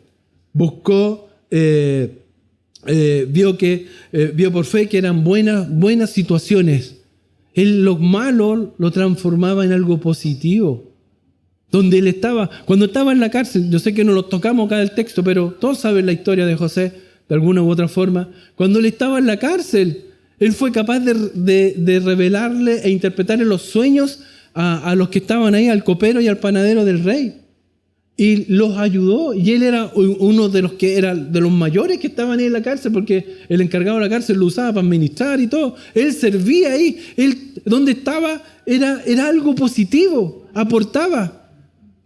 buscó, vio por fe que eran buenas situaciones. Él lo malo lo transformaba en algo positivo. Donde él estaba, cuando estaba en la cárcel, yo sé que no lo tocamos acá del texto, pero todos saben la historia de José, de alguna u otra forma. Cuando él estaba en la cárcel, él fue capaz de revelarle e interpretarle los sueños a los que estaban ahí, al copero y al panadero del rey. Y los ayudó, y él era uno de los que era de los mayores que estaban ahí en la cárcel, porque el encargado de la cárcel lo usaba para administrar y todo. Él servía ahí, él donde estaba era algo positivo, aportaba.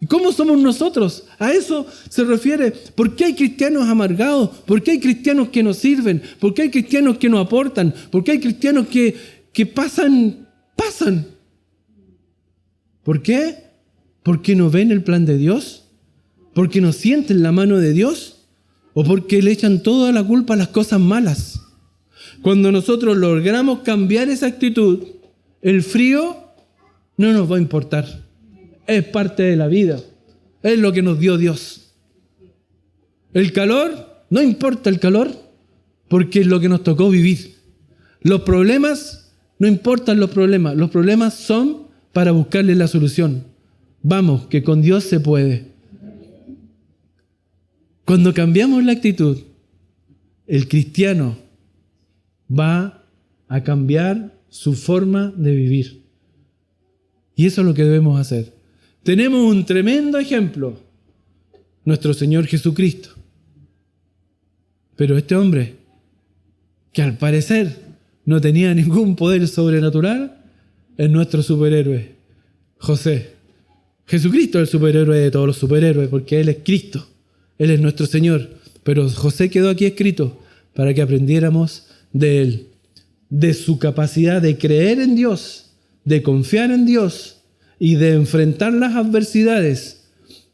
¿Y cómo somos nosotros? A eso se refiere. ¿Por qué hay cristianos amargados? ¿Por qué hay cristianos que no sirven? ¿Por qué hay cristianos que no aportan? ¿Por qué hay cristianos que pasan? ¿Por qué? ¿Porque no ven el plan de Dios? ¿Porque no sienten la mano de Dios? ¿O porque le echan toda la culpa a las cosas malas? Cuando nosotros logramos cambiar esa actitud, el frío no nos va a importar. Es parte de la vida. Es lo que nos dio Dios. El calor No importa el calor, porque es lo que nos tocó vivir. Los problemas, no importan los problemas son para buscarle la solución. Vamos, que con Dios se puede. Cuando cambiamos la actitud, el cristiano va a cambiar su forma de vivir. Y eso es lo que debemos hacer. Tenemos un tremendo ejemplo, nuestro Señor Jesucristo. Pero este hombre, que al parecer no tenía ningún poder sobrenatural, es nuestro superhéroe, José. Jesucristo es el superhéroe de todos los superhéroes, porque Él es Cristo, Él es nuestro Señor. Pero José quedó aquí escrito para que aprendiéramos de Él, de su capacidad de creer en Dios, de confiar en Dios y de enfrentar las adversidades.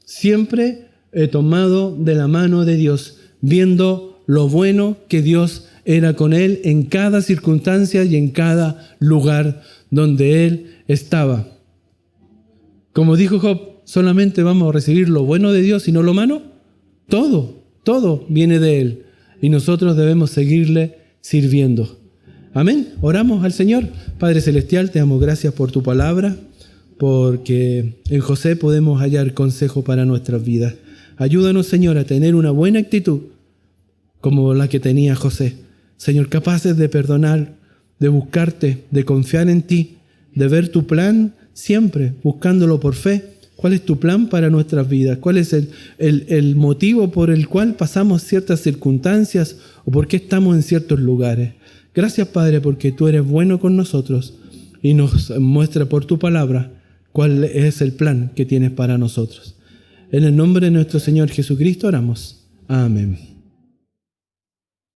Siempre he tomado de la mano de Dios, viendo lo bueno que Dios era con él en cada circunstancia y en cada lugar donde él estaba. Como dijo Job, ¿solamente vamos a recibir lo bueno de Dios y no lo malo? Todo viene de él y nosotros debemos seguirle sirviendo. Amén. Oramos al Señor. Padre Celestial, te damos gracias por tu palabra, porque en José podemos hallar consejo para nuestras vidas. Ayúdanos, Señor, a tener una buena actitud como la que tenía José. Señor, capaces de perdonar, de buscarte, de confiar en ti, de ver tu plan siempre, buscándolo por fe. ¿Cuál es tu plan para nuestras vidas? ¿Cuál es el motivo por el cual pasamos ciertas circunstancias o por qué estamos en ciertos lugares? Gracias, Padre, porque tú eres bueno con nosotros y nos muestra por tu palabra cuál es el plan que tienes para nosotros. En el nombre de nuestro Señor Jesucristo oramos. Amén.